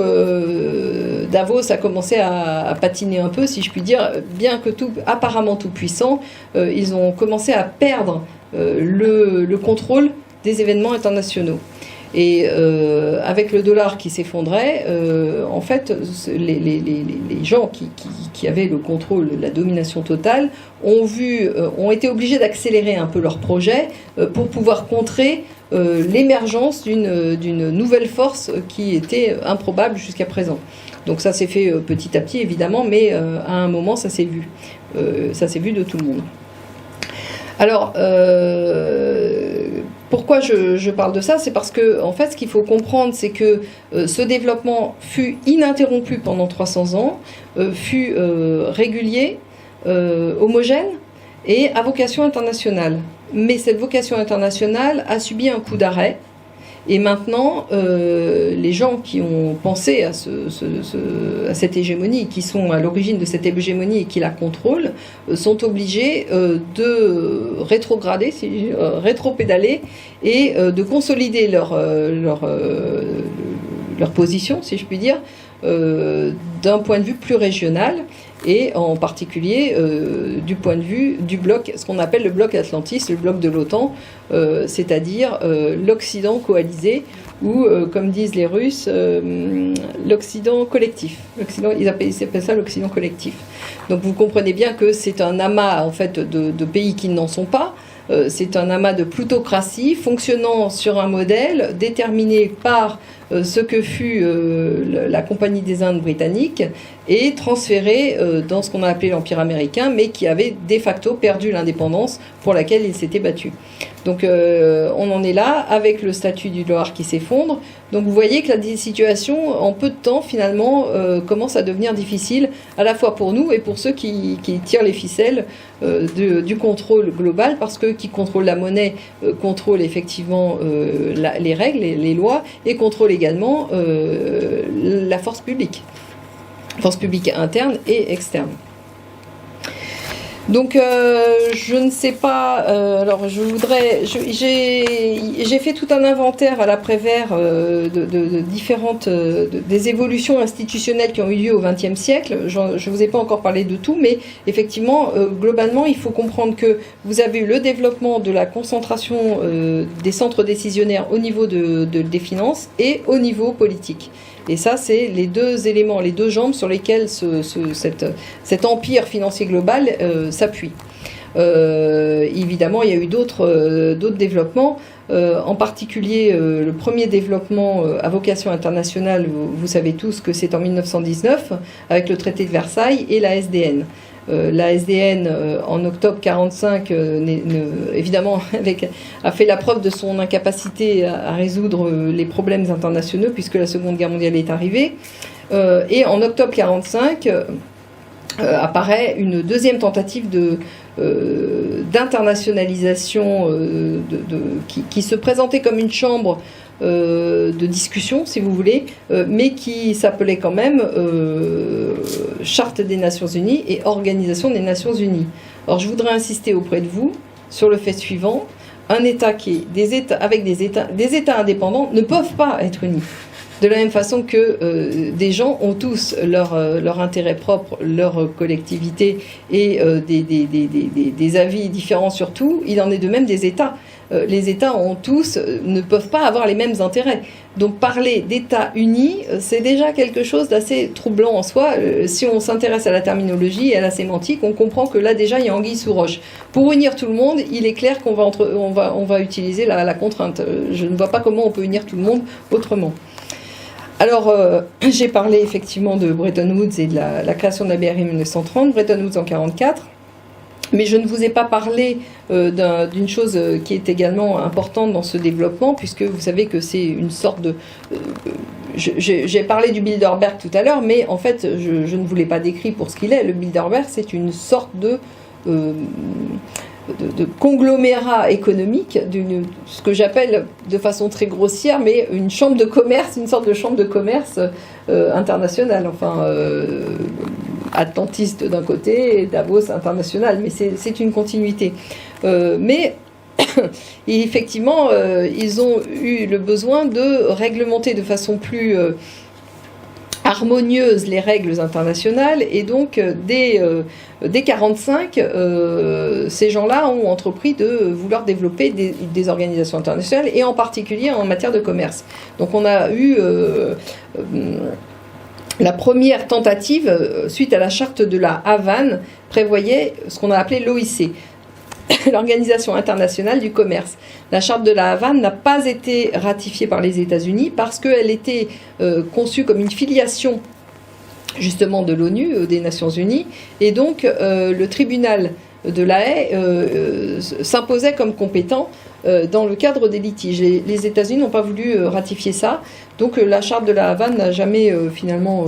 Davos a commencé à patiner un peu, si je puis dire, bien que apparemment tout puissant, ils ont commencé à perdre le contrôle des événements internationaux. Et avec le dollar qui s'effondrait, en fait, les gens qui avaient le contrôle, la domination totale, ont été obligés d'accélérer un peu leurs projets pour pouvoir contrer l'émergence d'une nouvelle force qui était improbable jusqu'à présent. Donc ça s'est fait petit à petit, évidemment, mais à un moment, ça s'est vu. Ça s'est vu de tout le monde. Alors, pourquoi je parle de ça? C'est parce que, en fait, ce qu'il faut comprendre, c'est que ce développement fut ininterrompu pendant 300 ans, fut régulier, homogène et à vocation internationale. Mais cette vocation internationale a subi un coup d'arrêt. Et maintenant, les gens qui ont pensé à cette hégémonie, qui sont à l'origine de cette hégémonie et qui la contrôlent, sont obligés de rétrograder, rétropédaler et de consolider leur position, si je puis dire, d'un point de vue plus régional et en particulier du point de vue du bloc, ce qu'on appelle le bloc Atlantis, le bloc de l'OTAN, c'est-à-dire l'Occident coalisé ou, comme disent les Russes, l'Occident collectif. Ils appellent ça l'Occident collectif. Donc vous comprenez bien que c'est un amas en fait, de pays qui n'en sont pas. C'est un amas de plutocratie fonctionnant sur un modèle déterminé par ce que fut la Compagnie des Indes britannique et transféré dans ce qu'on a appelé l'Empire américain, mais qui avait de facto perdu l'indépendance pour laquelle il s'était battu. Donc on en est là avec le statut du dollar qui s'effondre. Donc vous voyez que la situation, en peu de temps, finalement, commence à devenir difficile, à la fois pour nous et pour ceux qui tirent les ficelles du contrôle global, parce que qui contrôle la monnaie contrôle effectivement les règles, les lois, et contrôle également la force publique interne et externe. Donc je ne sais pas, alors j'ai fait tout un inventaire à l'après-vert de différentes des évolutions institutionnelles qui ont eu lieu au XXe siècle. Je ne vous ai pas encore parlé de tout, mais effectivement, globalement, il faut comprendre que vous avez eu le développement de la concentration des centres décisionnaires au niveau des finances et au niveau politique. Et ça, c'est les deux éléments, les deux jambes sur lesquelles cet empire financier global s'appuie. Évidemment, il y a eu d'autres développements, en particulier le premier développement à vocation internationale, vous savez tous que c'est en 1919, avec le traité de Versailles et la SDN. La SDN, en octobre 1945, évidemment, a fait la preuve de son incapacité à résoudre les problèmes internationaux, puisque la Seconde Guerre mondiale est arrivée. Et en octobre 1945, apparaît une deuxième tentative d'internationalisation qui se présentait comme une chambre de discussion, si vous voulez, mais qui s'appelait quand même Charte des Nations Unies et Organisation des Nations Unies. Alors je voudrais insister auprès de vous sur le fait suivant: un État des États indépendants ne peuvent pas être unis. De la même façon que des gens ont tous leur intérêt propre, leur collectivité et des avis différents sur tout, il en est de même des États. Les États ne peuvent pas avoir les mêmes intérêts. Donc parler d'États unis, c'est déjà quelque chose d'assez troublant en soi. Si on s'intéresse à la terminologie et à la sémantique, on comprend que là déjà il y a anguille sous roche. Pour unir tout le monde, il est clair qu'on va utiliser la contrainte. Je ne vois pas comment on peut unir tout le monde autrement. Alors, j'ai parlé effectivement de Bretton Woods et de la création de la BRI en 1930, Bretton Woods en 1944. Mais je ne vous ai pas parlé d'une chose qui est également importante dans ce développement, puisque vous savez que c'est une sorte de... j'ai parlé du Bilderberg tout à l'heure, mais en fait, je ne vous l'ai pas décrit pour ce qu'il est. Le Bilderberg, c'est une sorte de conglomérat économique, ce que j'appelle de façon très grossière, mais une chambre de commerce, une sorte de chambre de commerce internationale, enfin atlantiste d'un côté et Davos international, mais c'est une continuité. Mais effectivement, ils ont eu le besoin de réglementer de façon plus harmonieuse les règles internationales, et donc dès 1945, ces gens-là ont entrepris de vouloir développer des organisations internationales, et en particulier en matière de commerce. Donc on a eu la première tentative, suite à la charte de la Havane, prévoyait ce qu'on a appelé l'OIC, l'Organisation internationale du commerce. La charte de la Havane n'a pas été ratifiée par les États-Unis parce qu'elle était conçue comme une filiation justement de l'ONU, des Nations Unies, et donc le tribunal de La Haye s'imposait comme compétent dans le cadre des litiges. Les États-Unis n'ont pas voulu ratifier ça, donc la charte de la Havane n'a jamais finalement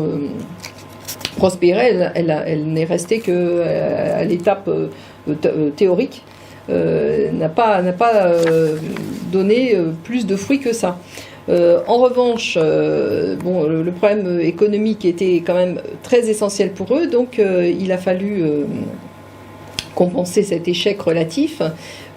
prospéré. Elle n'est restée qu'à l'étape théorique, n'a pas donné plus de fruits que ça. En revanche, le problème économique était quand même très essentiel pour eux, donc il a fallu compenser cet échec relatif.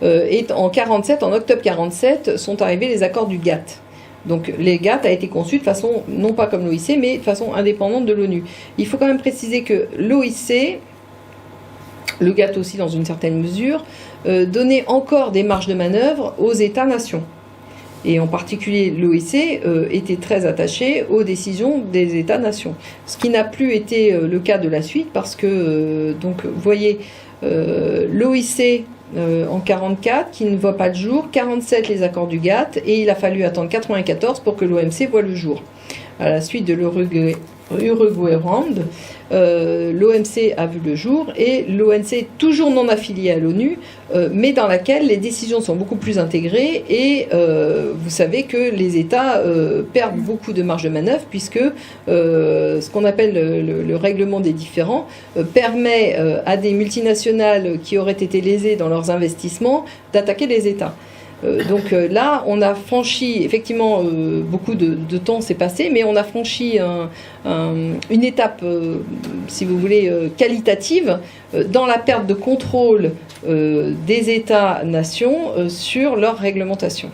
Et en octobre 1947, sont arrivés les accords du GATT. Donc les GATT a été conçu de façon, non pas comme l'OIC, mais de façon indépendante de l'ONU. Il faut quand même préciser que l'OIC, le GATT aussi dans une certaine mesure, donnait encore des marges de manœuvre aux États-nations. Et en particulier, l'OIC était très attaché aux décisions des États-nations. Ce qui n'a plus été le cas de la suite, parce que, donc, vous voyez, l'OIC en 1944, qui ne voit pas le jour, 1947 les accords du GATT, et il a fallu attendre 1994 pour que l'OMC voit le jour. À la suite de l'Uruguay Round, l'OMC a vu le jour, et l'OMC est toujours non affilié à l'ONU, mais dans laquelle les décisions sont beaucoup plus intégrées, et vous savez que les États perdent beaucoup de marge de manœuvre, puisque ce qu'on appelle le règlement des différends permet à des multinationales qui auraient été lésées dans leurs investissements d'attaquer les États. Donc là, on a franchi, effectivement, beaucoup de temps s'est passé, mais on a franchi une étape, si vous voulez, qualitative dans la perte de contrôle des États-nations sur leur réglementation.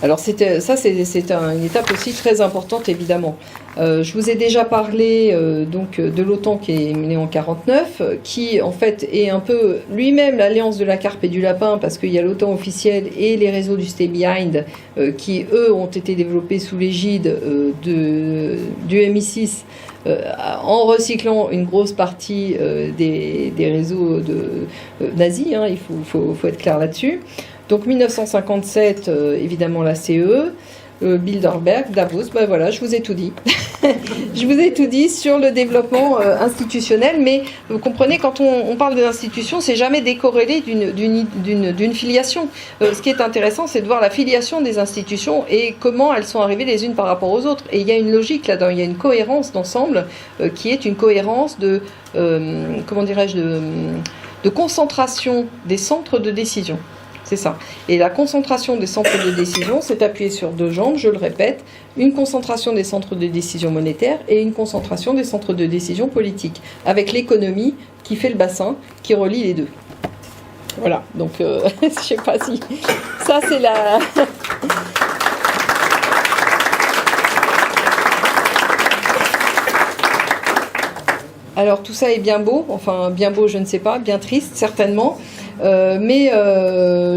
Alors c'est une étape aussi très importante, évidemment. Je vous ai déjà parlé donc de l'OTAN qui est née en 1949, qui en fait est un peu lui-même l'alliance de la carpe et du lapin, parce qu'il y a l'OTAN officiel et les réseaux du Stay Behind qui, eux, ont été développés sous l'égide du MI6 en recyclant une grosse partie des réseaux nazis, hein, il faut être clair là-dessus. Donc 1957, évidemment la CE, Bilderberg, Davos, ben voilà, je vous ai tout dit. Je vous ai tout dit sur le développement institutionnel, mais vous comprenez, quand on parle de l'institution, c'est jamais décorrélé d'une filiation. Ce qui est intéressant, c'est de voir la filiation des institutions et comment elles sont arrivées les unes par rapport aux autres. Et il y a une logique là-dedans, il y a une cohérence d'ensemble qui est une cohérence de concentration des centres de décision. C'est ça. Et la concentration des centres de décision s'est appuyée sur deux jambes, je le répète, une concentration des centres de décision monétaires et une concentration des centres de décision politiques, avec l'économie qui fait le bassin, qui relie les deux. Voilà, donc je sais pas si... Ça, c'est la... Alors, tout ça est bien beau, enfin, bien beau, je ne sais pas, bien triste, certainement. Mais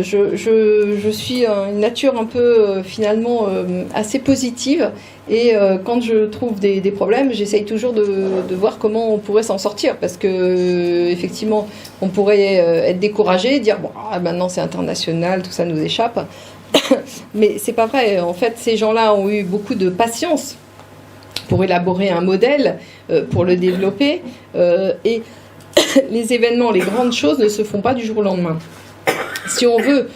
je suis une nature un peu finalement assez positive, et quand je trouve des problèmes, j'essaye toujours de voir comment on pourrait s'en sortir, parce que effectivement on pourrait être découragé, dire bon, maintenant c'est international, tout ça nous échappe. Mais c'est pas vrai. En fait, ces gens-là ont eu beaucoup de patience pour élaborer un modèle, pour le développer, et les événements, les grandes choses ne se font pas du jour au lendemain. Si on veut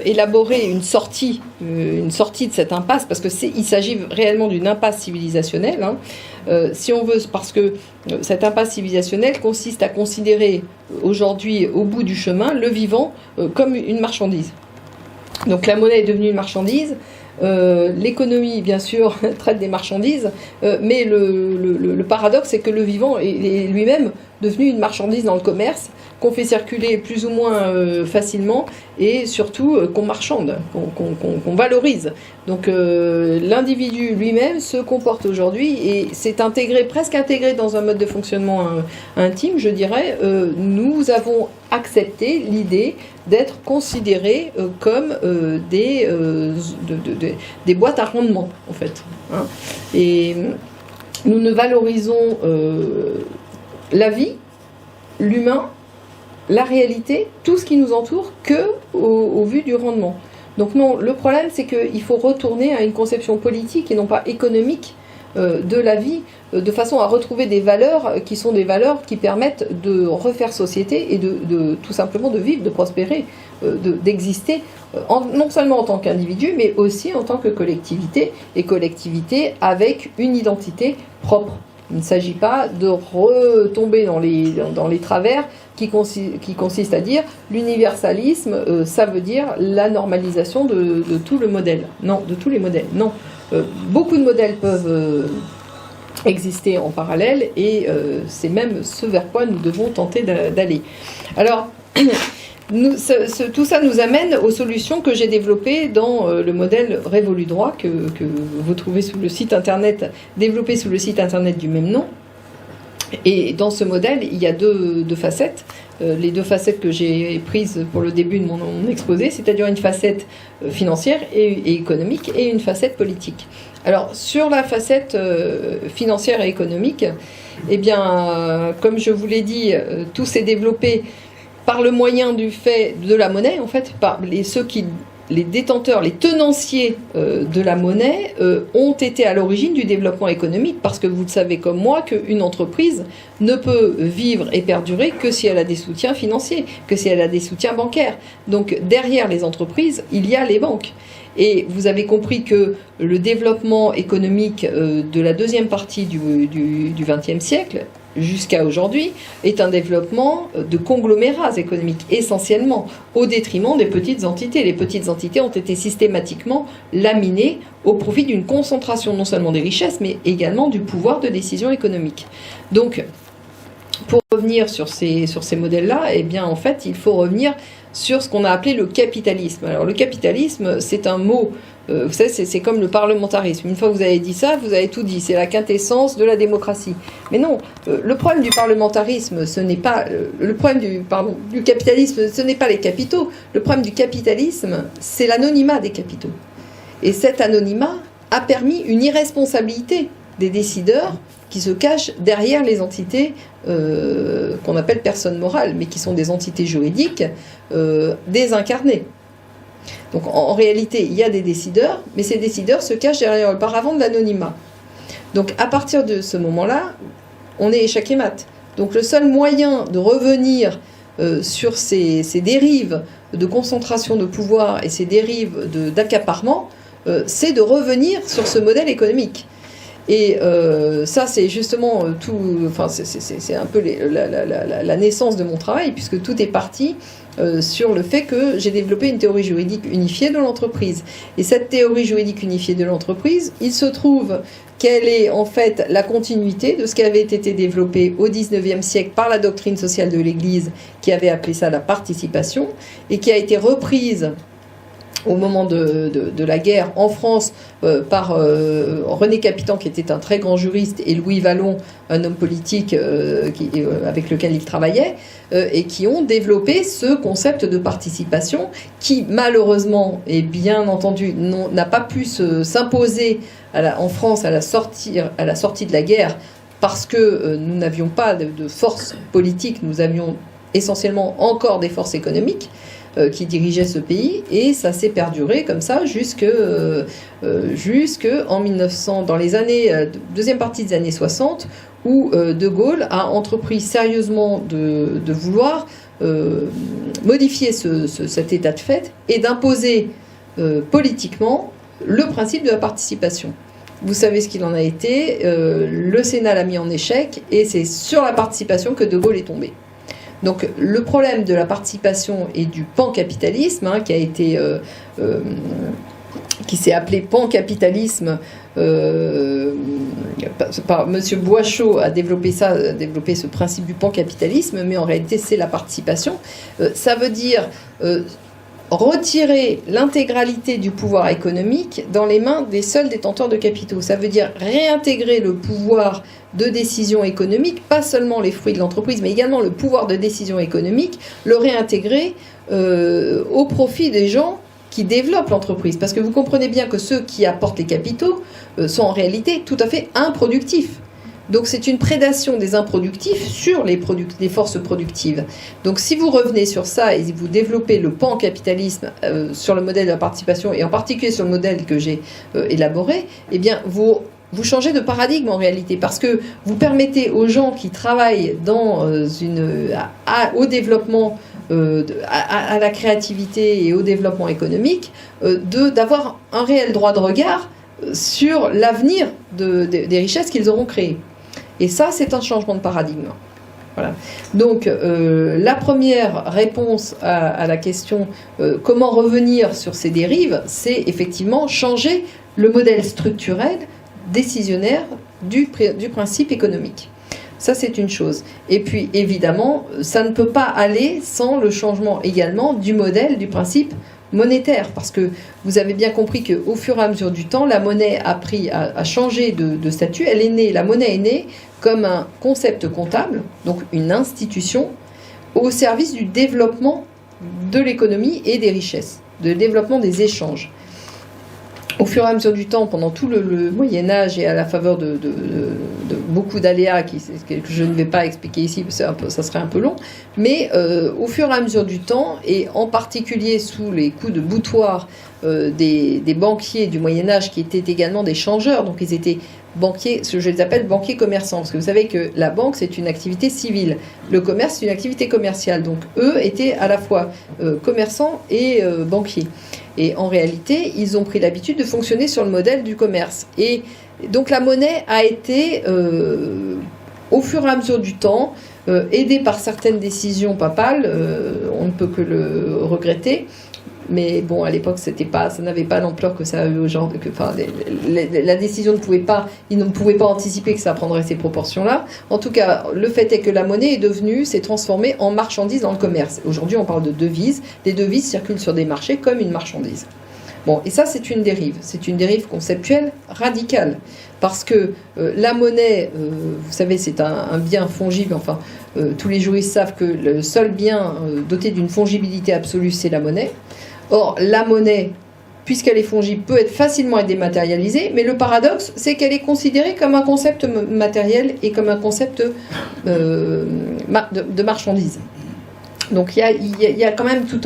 élaborer une sortie de cette impasse, parce qu'il s'agit réellement d'une impasse civilisationnelle, hein, si on veut, parce que cette impasse civilisationnelle consiste à considérer aujourd'hui, au bout du chemin, le vivant comme une marchandise. Donc la monnaie est devenue une marchandise. L'économie, bien sûr, traite des marchandises, mais le paradoxe, c'est que le vivant est lui-même devenu une marchandise dans le commerce, qu'on fait circuler plus ou moins facilement, et surtout qu'on marchande, qu'on valorise. Donc l'individu lui-même se comporte aujourd'hui, et c'est presque intégré dans un mode de fonctionnement intime, je dirais. Nous avons accepté l'idée d'être considérés comme des boîtes à rendement, en fait. Hein. Et nous ne valorisons la vie, l'humain, la réalité, tout ce qui nous entoure, que au vu du rendement. Donc non, le problème, c'est qu'il faut retourner à une conception politique et non pas économique de la vie, de façon à retrouver des valeurs qui sont des valeurs qui permettent de refaire société et de tout simplement de vivre, de prospérer, d'exister, non seulement en tant qu'individu, mais aussi en tant que collectivité, et collectivité avec une identité propre. Il ne s'agit pas de retomber dans les travers qui consistent à dire l'universalisme, ça veut dire la normalisation de tout le modèle. Non, de tous les modèles. Non. Beaucoup de modèles peuvent exister en parallèle, et c'est même ce vers quoi nous devons tenter d'aller. Alors, tout ça nous amène aux solutions que j'ai développées dans le modèle Révolu Droit que vous trouvez sous le site internet, développé sous le site internet du même nom. Et dans ce modèle, il y a deux facettes. Les deux facettes que j'ai prises pour le début de mon exposé, c'est-à-dire une facette financière et économique, et une facette politique. Alors, sur la facette financière et économique, eh bien, comme je vous l'ai dit, tout s'est développé par le moyen du fait de la monnaie, en fait, par les détenteurs, les tenanciers de la monnaie ont été à l'origine du développement économique, parce que vous le savez comme moi qu'une entreprise ne peut vivre et perdurer que si elle a des soutiens financiers, que si elle a des soutiens bancaires. Donc derrière les entreprises, il y a les banques. Et vous avez compris que le développement économique de la deuxième partie du XXe siècle jusqu'à aujourd'hui est un développement de conglomérats économiques essentiellement, au détriment des petites entités. Les petites entités ont été systématiquement laminées au profit d'une concentration non seulement des richesses, mais également du pouvoir de décision économique. Donc, pour revenir sur ces modèles-là, eh bien, en fait, il faut revenir sur ce qu'on a appelé le capitalisme. Alors, le capitalisme, c'est un mot, vous savez, c'est comme le parlementarisme. Une fois que vous avez dit ça, vous avez tout dit. C'est la quintessence de la démocratie. Mais non, le problème du parlementarisme, ce n'est pas... le problème du capitalisme, ce n'est pas les capitaux. Le problème du capitalisme, c'est l'anonymat des capitaux. Et cet anonymat a permis une irresponsabilité des décideurs qui se cachent derrière les entités qu'on appelle personnes morales, mais qui sont des entités juridiques désincarnées. Donc en réalité, il y a des décideurs, mais ces décideurs se cachent derrière le paravent de l'anonymat. Donc à partir de ce moment-là, on est échec et mat. Donc le seul moyen de revenir sur ces dérives de concentration de pouvoir et ces dérives d'accaparement, c'est de revenir sur ce modèle économique. Et ça, c'est justement c'est un peu la naissance de mon travail, puisque tout est parti sur le fait que j'ai développé une théorie juridique unifiée de l'entreprise. Et cette théorie juridique unifiée de l'entreprise, il se trouve qu'elle est en fait la continuité de ce qui avait été développé au XIXe siècle par la doctrine sociale de l'Église, qui avait appelé ça la participation, et qui a été reprise au moment de la guerre en France par René Capitan, qui était un très grand juriste, et Louis Vallon, un homme politique avec lequel il travaillait, et qui ont développé ce concept de participation qui, malheureusement, et bien entendu, n'a pas pu s'imposer en France à la sortie de la guerre, parce que nous n'avions pas de force politique, nous avions essentiellement encore des forces économiques. qui dirigeait ce pays, et ça s'est perduré comme ça jusque en 1900, dans les années, deuxième partie des années 60, où De Gaulle a entrepris sérieusement de vouloir modifier cet état de fait et d'imposer politiquement le principe de la participation. Vous savez ce qu'il en a été, le Sénat l'a mis en échec, et c'est sur la participation que De Gaulle est tombé. Donc le problème de la participation et du pancapitalisme, hein, qui s'est appelé pancapitalisme, Monsieur Boischaud a développé ce principe du pancapitalisme, mais en réalité c'est la participation. Ça veut dire retirer l'intégralité du pouvoir économique dans les mains des seuls détenteurs de capitaux. Ça veut dire réintégrer le pouvoir de décision économique, pas seulement les fruits de l'entreprise, mais également le pouvoir de décision économique, le réintégrer au profit des gens qui développent l'entreprise. Parce que vous comprenez bien que ceux qui apportent les capitaux sont en réalité tout à fait improductifs. Donc c'est une prédation des improductifs sur les forces productives. Donc si vous revenez sur ça et vous développez le pancapitalisme sur le modèle de la participation, et en particulier sur le modèle que j'ai élaboré, eh bien vous changez de paradigme en réalité, parce que vous permettez aux gens qui travaillent au développement, à la créativité et au développement économique, d'avoir un réel droit de regard sur l'avenir des richesses qu'ils auront créées. Et ça, c'est un changement de paradigme. Voilà. Donc, la première réponse à la question comment revenir sur ces dérives, c'est effectivement changer le modèle structurel décisionnaire du principe économique. Ça, c'est une chose. Et puis, évidemment, ça ne peut pas aller sans le changement également du modèle, du principe monétaire, parce que vous avez bien compris qu'au fur et à mesure du temps, la monnaie a changé de statut. La monnaie est née comme un concept comptable, donc une institution, au service du développement de l'économie et des richesses, de développement des échanges. Au fur et à mesure du temps, pendant tout le Moyen-Âge et à la faveur de beaucoup d'aléas que je ne vais pas expliquer ici, parce que ça serait un peu long, mais au fur et à mesure du temps, et en particulier sous les coups de boutoir des banquiers du Moyen-Âge, qui étaient également des changeurs, donc ils étaient banquiers, je les appelle banquiers commerçants, parce que vous savez que la banque, c'est une activité civile, le commerce, c'est une activité commerciale, donc eux étaient à la fois commerçants et banquiers. Et en réalité, ils ont pris l'habitude de fonctionner sur le modèle du commerce. Et donc la monnaie a été, au fur et à mesure du temps, aidée par certaines décisions papales, on ne peut que le regretter. Mais bon, à l'époque, ça n'avait pas l'ampleur que ça a eu aujourd'hui. La décision ils ne pouvaient pas anticiper que ça prendrait ces proportions-là. En tout cas, le fait est que la monnaie s'est transformée en marchandise dans le commerce. Aujourd'hui, on parle de devises. Les devises circulent sur des marchés comme une marchandise. Bon, et ça, c'est une dérive. C'est une dérive conceptuelle radicale. Parce que la monnaie, vous savez, c'est un bien fongible. Enfin, tous les juristes savent que le seul bien doté d'une fongibilité absolue, c'est la monnaie. Or, la monnaie, puisqu'elle est fongible, peut être facilement dématérialisée, mais le paradoxe, c'est qu'elle est considérée comme un concept matériel et comme un concept de marchandise. Donc il y a quand même toute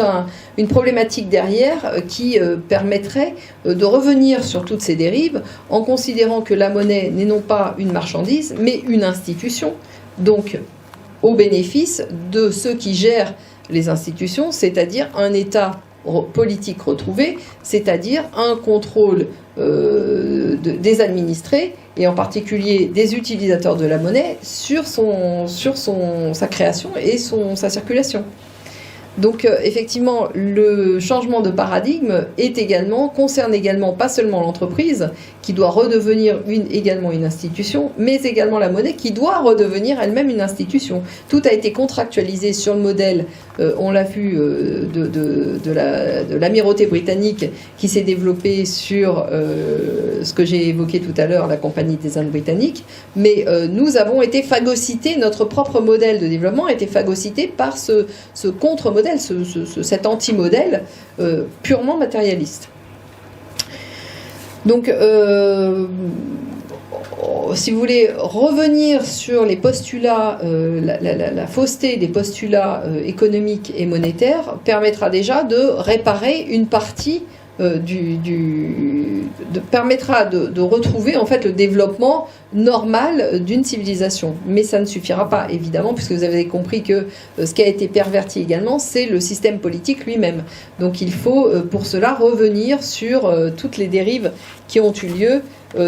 une problématique derrière qui permettrait de revenir sur toutes ces dérives en considérant que la monnaie n'est non pas une marchandise, mais une institution, donc au bénéfice de ceux qui gèrent les institutions, c'est-à-dire un État politique retrouvé, c'est-à-dire un contrôle des administrés et en particulier des utilisateurs de la monnaie sur sa création et sa circulation. Donc effectivement, le changement de paradigme concerne également pas seulement l'entreprise qui doit redevenir également une institution, mais également la monnaie qui doit redevenir elle-même une institution. Tout a été contractualisé sur le modèle, on l'a vu, de l'amirauté britannique qui s'est développée sur ce que j'ai évoqué tout à l'heure, la Compagnie des Indes britanniques, mais nous avons été phagocytés, notre propre modèle de développement a été phagocyté par ce contre-modèle, cet anti-modèle purement matérialiste. Donc, si vous voulez, revenir sur les postulats, la fausseté des postulats économiques et monétaires permettra déjà de réparer une partie permettra de retrouver en fait le développement normal d'une civilisation. Mais ça ne suffira pas, évidemment, puisque vous avez compris que ce qui a été perverti également, c'est le système politique lui-même. Donc il faut pour cela revenir sur toutes les dérives qui ont eu lieu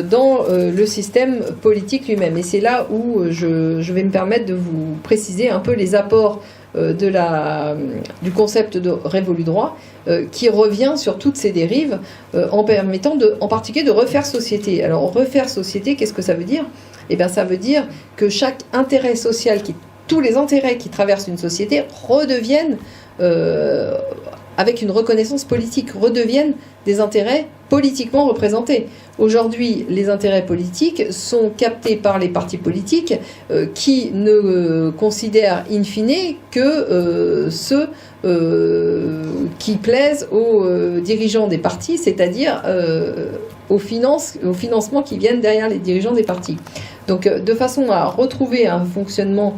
dans le système politique lui-même. Et c'est là où je vais me permettre de vous préciser un peu les apports du concept de révolu droit, qui revient sur toutes ces dérives en permettant en particulier de refaire société. Alors refaire société, qu'est-ce que ça veut dire ? Eh bien ça veut dire que chaque intérêt social, tous les intérêts qui traversent une société redeviennent, avec une reconnaissance politique, redeviennent des intérêts politiquement représentés. Aujourd'hui, les intérêts politiques sont captés par les partis politiques qui ne considèrent in fine que ceux qui plaisent aux dirigeants des partis, c'est-à-dire aux financements qui viennent derrière les dirigeants des partis. Donc, de façon à retrouver un fonctionnement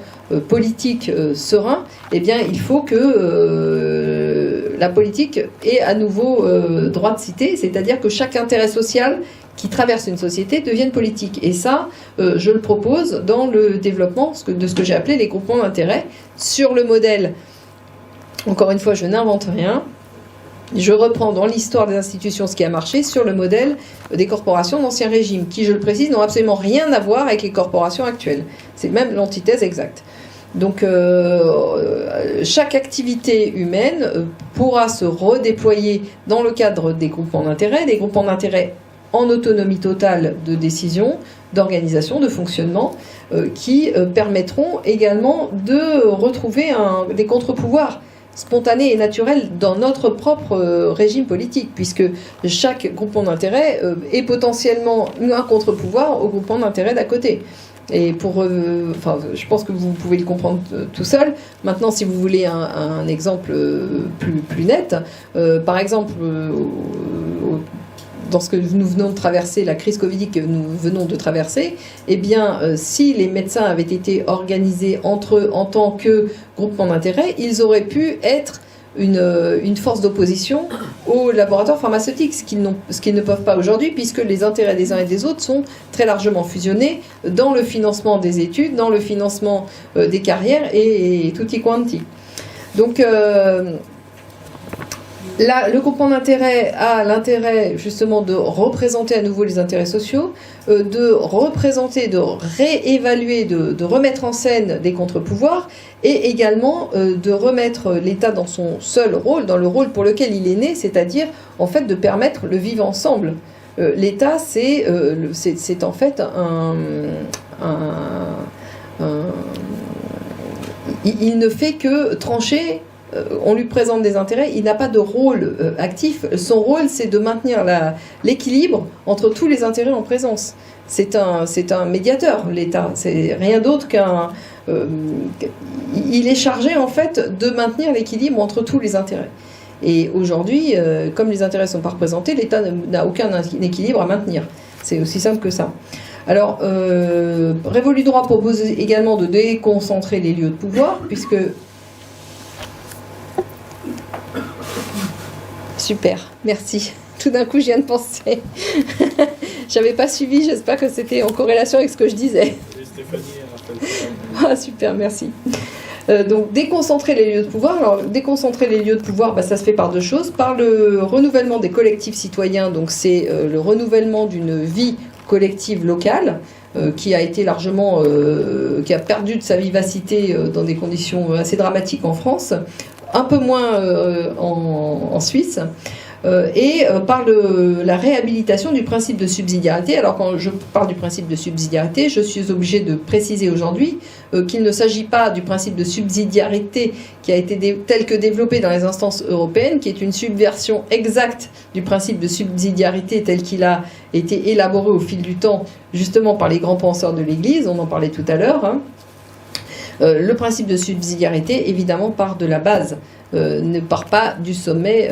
politique serein, eh bien, il faut que la politique ait à nouveau droit de cité, c'est-à-dire que chaque intérêt social qui traverse une société devienne politique. Et ça, je le propose dans le développement de ce que j'ai appelé les groupements d'intérêts, sur le modèle, encore une fois, je n'invente rien, je reprends dans l'histoire des institutions ce qui a marché sur le modèle des corporations d'Ancien Régime, qui, je le précise, n'ont absolument rien à voir avec les corporations actuelles. C'est même l'antithèse exacte. Donc, chaque activité humaine pourra se redéployer dans le cadre des groupements d'intérêt en autonomie totale de décision, d'organisation, de fonctionnement, qui permettront également de retrouver des contre-pouvoirs spontanés et naturels dans notre propre régime politique, puisque chaque groupement d'intérêt est potentiellement un contre-pouvoir au groupement d'intérêt d'à côté. Et je pense que vous pouvez le comprendre tout seul. Maintenant, si vous voulez un exemple plus net, par exemple, dans ce que nous venons de traverser, la crise Covid que nous venons de traverser, eh bien, si les médecins avaient été organisés entre eux en tant que groupement d'intérêt, ils auraient pu être une force d'opposition aux laboratoires pharmaceutiques, ce qu'ils ne peuvent pas aujourd'hui, puisque les intérêts des uns et des autres sont très largement fusionnés dans le financement des études, dans le financement des carrières et tutti quanti. Donc, là, le groupement d'intérêt a l'intérêt justement de représenter à nouveau les intérêts sociaux, de représenter, de réévaluer, de remettre en scène des contre-pouvoirs et également de remettre l'État dans son seul rôle, dans le rôle pour lequel il est né, c'est-à-dire en fait de permettre le vivre ensemble. L'État, c'est en fait il ne fait que trancher. On lui présente des intérêts, il n'a pas de rôle actif. Son rôle, c'est de maintenir l'équilibre entre tous les intérêts en présence. C'est un médiateur, l'État. C'est rien d'autre il est chargé, en fait, de maintenir l'équilibre entre tous les intérêts. Et aujourd'hui, comme les intérêts ne sont pas représentés, l'État n'a aucun équilibre à maintenir. C'est aussi simple que ça. Alors, Révolu droit propose également de déconcentrer les lieux de pouvoir, puisque... Super, merci. Tout d'un coup, je viens de penser. J'avais pas suivi, j'espère que c'était en corrélation avec ce que je disais. Ah, super, merci. Donc, déconcentrer les lieux de pouvoir. Alors, déconcentrer les lieux de pouvoir, ça se fait par deux choses. Par le renouvellement des collectifs citoyens, donc c'est le renouvellement d'une vie collective locale, qui a été largement, qui a perdu de sa vivacité dans des conditions assez dramatiques en France, un peu moins en Suisse, et par la réhabilitation du principe de subsidiarité. Alors quand je parle du principe de subsidiarité, je suis obligée de préciser aujourd'hui qu'il ne s'agit pas du principe de subsidiarité qui a été tel que développé dans les instances européennes, qui est une subversion exacte du principe de subsidiarité tel qu'il a été élaboré au fil du temps, justement par les grands penseurs de l'Église, on en parlait tout à l'heure, hein. Le principe de subsidiarité, évidemment, part de la base, ne part pas du sommet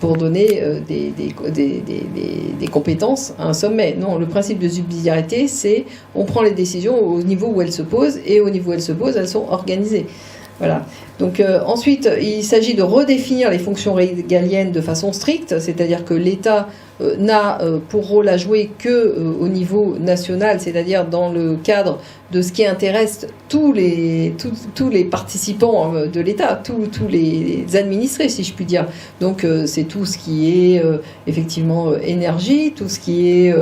pour donner des compétences à un sommet. Non, le principe de subsidiarité, c'est on prend les décisions au niveau où elles se posent, et au niveau où elles se posent, elles sont organisées. Voilà. Donc ensuite, il s'agit de redéfinir les fonctions régaliennes de façon stricte, c'est-à-dire que l'État n'a pour rôle à jouer que au niveau national, c'est-à-dire dans le cadre de ce qui intéresse tous les participants de l'État, tous les administrés, si je puis dire. Donc c'est tout ce qui est effectivement énergie, tout ce qui est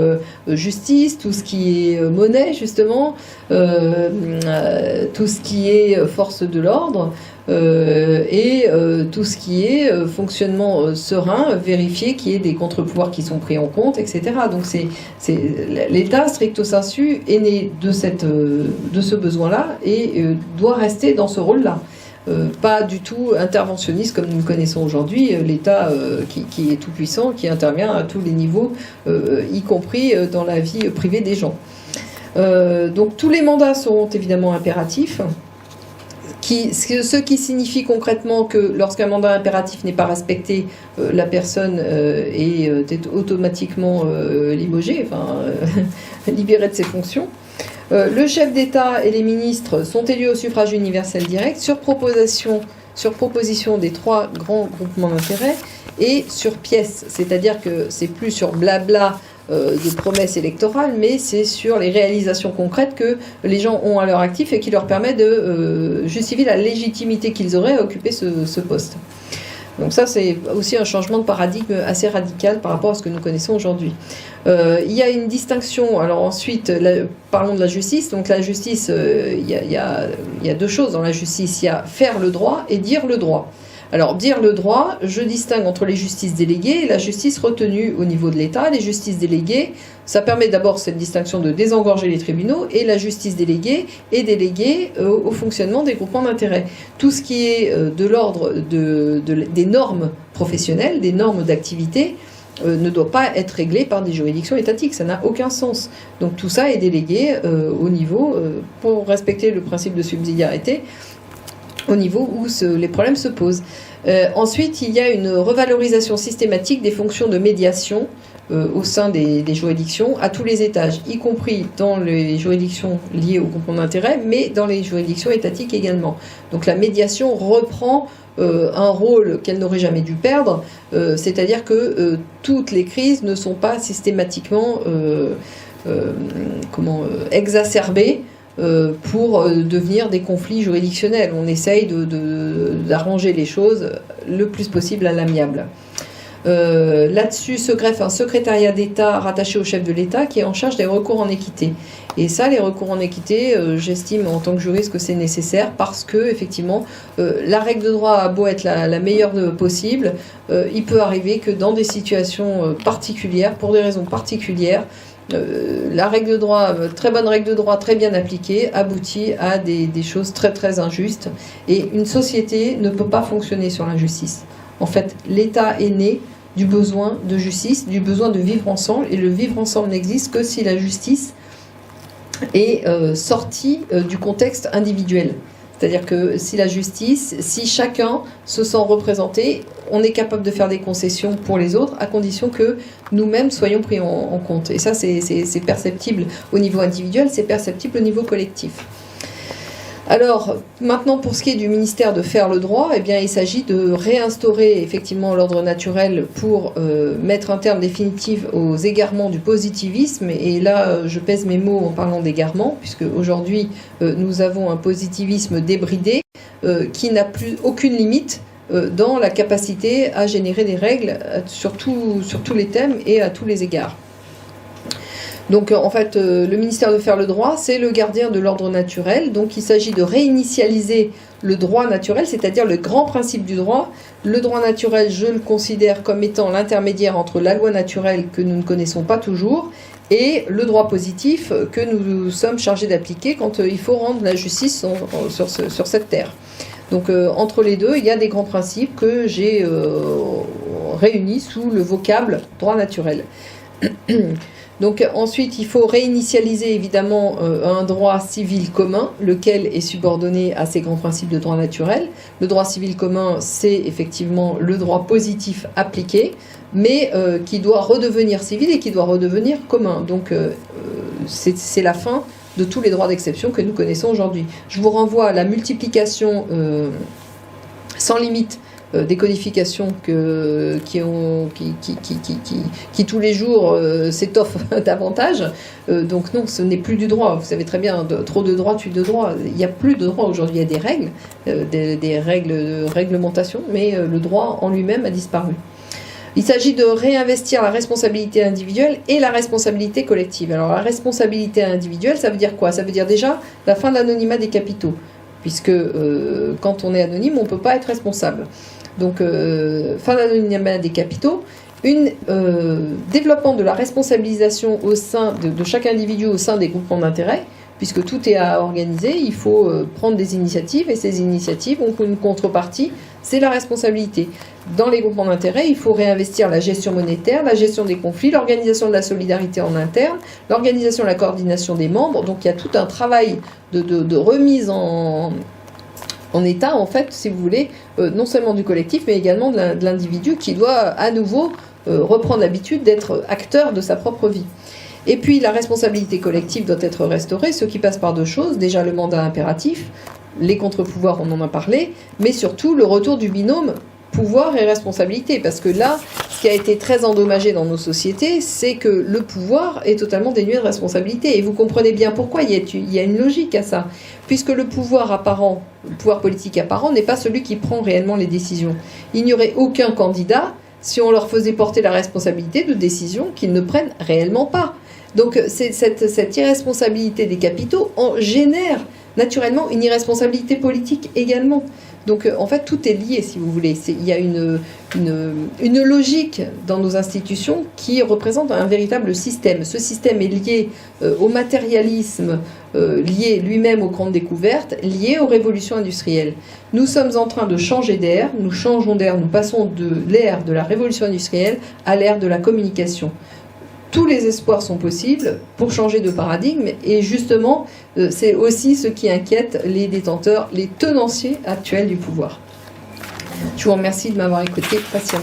justice, tout ce qui est monnaie justement, tout ce qui est force de l'ordre. Et tout ce qui est fonctionnement serein, vérifier qu'il y ait des contre-pouvoirs qui sont pris en compte, etc. Donc l'État stricto sensu est né de ce besoin-là et doit rester dans ce rôle-là. Pas du tout interventionniste comme nous le connaissons aujourd'hui, l'État qui est tout puissant, qui intervient à tous les niveaux, y compris dans la vie privée des gens. Donc tous les mandats sont évidemment impératifs. Ce qui signifie concrètement que lorsqu'un mandat impératif n'est pas respecté, la personne est automatiquement limogée, libérée de ses fonctions. Le chef d'État et les ministres sont élus au suffrage universel direct sur proposition des 3 grands groupements d'intérêts et sur pièce, c'est-à-dire que c'est plus sur blabla de promesses électorales, mais c'est sur les réalisations concrètes que les gens ont à leur actif et qui leur permet de justifier la légitimité qu'ils auraient à occuper ce poste. Donc ça, c'est aussi un changement de paradigme assez radical par rapport à ce que nous connaissons aujourd'hui. Il y a une distinction, alors ensuite, parlons de la justice. Donc la justice, il y a 2 choses dans la justice. Il y a faire le droit et dire le droit. Alors, dire le droit, je distingue entre les justices déléguées et la justice retenue au niveau de l'État. Les justices déléguées, ça permet d'abord cette distinction de désengorger les tribunaux, et la justice déléguée est déléguée au fonctionnement des groupements d'intérêt. Tout ce qui est de l'ordre des normes professionnelles, des normes d'activité, ne doit pas être réglé par des juridictions étatiques, ça n'a aucun sens. Donc tout ça est délégué au niveau, pour respecter le principe de subsidiarité, au niveau où les problèmes se posent. Ensuite, il y a une revalorisation systématique des fonctions de médiation au sein des juridictions à tous les étages, y compris dans les juridictions liées au groupement d'intérêt, mais dans les juridictions étatiques également. Donc la médiation reprend un rôle qu'elle n'aurait jamais dû perdre, c'est-à-dire que toutes les crises ne sont pas systématiquement exacerbées pour devenir des conflits juridictionnels. On essaye d'arranger les choses le plus possible à l'amiable. Là-dessus se greffe un secrétariat d'État rattaché au chef de l'État qui est en charge des recours en équité. Et ça, les recours en équité, j'estime en tant que juriste que c'est nécessaire parce que, effectivement, la règle de droit a beau être la meilleure possible, il peut arriver que dans des situations particulières, pour des raisons particulières, la règle de droit, très bonne règle de droit, très bien appliquée, aboutit à des choses très très injustes. Et une société ne peut pas fonctionner sur l'injustice. En fait, l'État est né du besoin de justice, du besoin de vivre ensemble, et le vivre ensemble n'existe que si la justice est sortie du contexte individuel. C'est-à-dire que si chacun se sent représenté, on est capable de faire des concessions pour les autres, à condition que nous-mêmes soyons pris en compte. Et ça, c'est perceptible au niveau individuel, c'est perceptible au niveau collectif. Alors, maintenant, pour ce qui est du ministère de faire le droit, eh bien, il s'agit de réinstaurer effectivement l'ordre naturel pour mettre un terme définitif aux égarements du positivisme. Et là, je pèse mes mots en parlant d'égarements, puisque aujourd'hui, nous avons un positivisme débridé qui n'a plus aucune limite dans la capacité à générer des règles sur tous les thèmes et à tous les égards. Donc en fait, le ministère de faire le droit, c'est le gardien de l'ordre naturel. Donc il s'agit de réinitialiser le droit naturel, c'est-à-dire le grand principe du droit. Le droit naturel, je le considère comme étant l'intermédiaire entre la loi naturelle que nous ne connaissons pas toujours et le droit positif que nous sommes chargés d'appliquer quand il faut rendre la justice sur cette terre. Donc entre les deux, il y a des grands principes que j'ai réunis sous le vocable droit naturel. Donc ensuite, il faut réinitialiser évidemment un droit civil commun, lequel est subordonné à ces grands principes de droit naturel. Le droit civil commun, c'est effectivement le droit positif appliqué, mais qui doit redevenir civil et qui doit redevenir commun. Donc c'est la fin de tous les droits d'exception que nous connaissons aujourd'hui. Je vous renvoie à la multiplication sans limite des codifications qui tous les jours s'étoffent davantage. Donc non, ce n'est plus du droit. Vous savez très bien, trop de droit tue de droit. Il n'y a plus de droit aujourd'hui, il y a des règles, des règles de réglementation, mais le droit en lui-même a disparu. Il s'agit de réinvestir la responsabilité individuelle et la responsabilité collective. Alors la responsabilité individuelle, ça veut dire quoi? Ça veut dire déjà la fin de l'anonymat des capitaux, puisque quand on est anonyme, on ne peut pas être responsable. Donc fin de l'anonymat des capitaux, développement de la responsabilisation au sein de chaque individu au sein des groupements d'intérêt, puisque tout est à organiser, il faut prendre des initiatives, et ces initiatives ont une contrepartie, c'est la responsabilité. Dans les groupements d'intérêt, il faut réinvestir la gestion monétaire, la gestion des conflits, l'organisation de la solidarité en interne, l'organisation et la coordination des membres. Donc il y a tout un travail de remise en état, en fait, si vous voulez, non seulement du collectif, mais également de l'individu qui doit à nouveau reprendre l'habitude d'être acteur de sa propre vie. Et puis la responsabilité collective doit être restaurée, ce qui passe par deux choses. Déjà le mandat impératif, les contre-pouvoirs, on en a parlé, mais surtout le retour du binôme pouvoir et responsabilité. Parce que là, ce qui a été très endommagé dans nos sociétés, c'est que le pouvoir est totalement dénué de responsabilité. Et vous comprenez bien pourquoi, il y a une logique à ça. Puisque le pouvoir apparent, le pouvoir politique apparent, n'est pas celui qui prend réellement les décisions. Il n'y aurait aucun candidat si on leur faisait porter la responsabilité de décisions qu'ils ne prennent réellement pas. Donc cette irresponsabilité des capitaux génère naturellement une irresponsabilité politique également. Donc en fait tout est lié, si vous voulez. Il y a une logique dans nos institutions qui représente un véritable système. Ce système est lié au matérialisme, lié lui-même aux grandes découvertes, lié aux révolutions industrielles. Nous sommes en train de changer d'air, nous changeons d'air, nous passons de l'ère de la révolution industrielle à l'ère de la communication. Tous les espoirs sont possibles pour changer de paradigme et justement, c'est aussi ce qui inquiète les détenteurs, les tenanciers actuels du pouvoir. Je vous remercie de m'avoir écouté patiemment.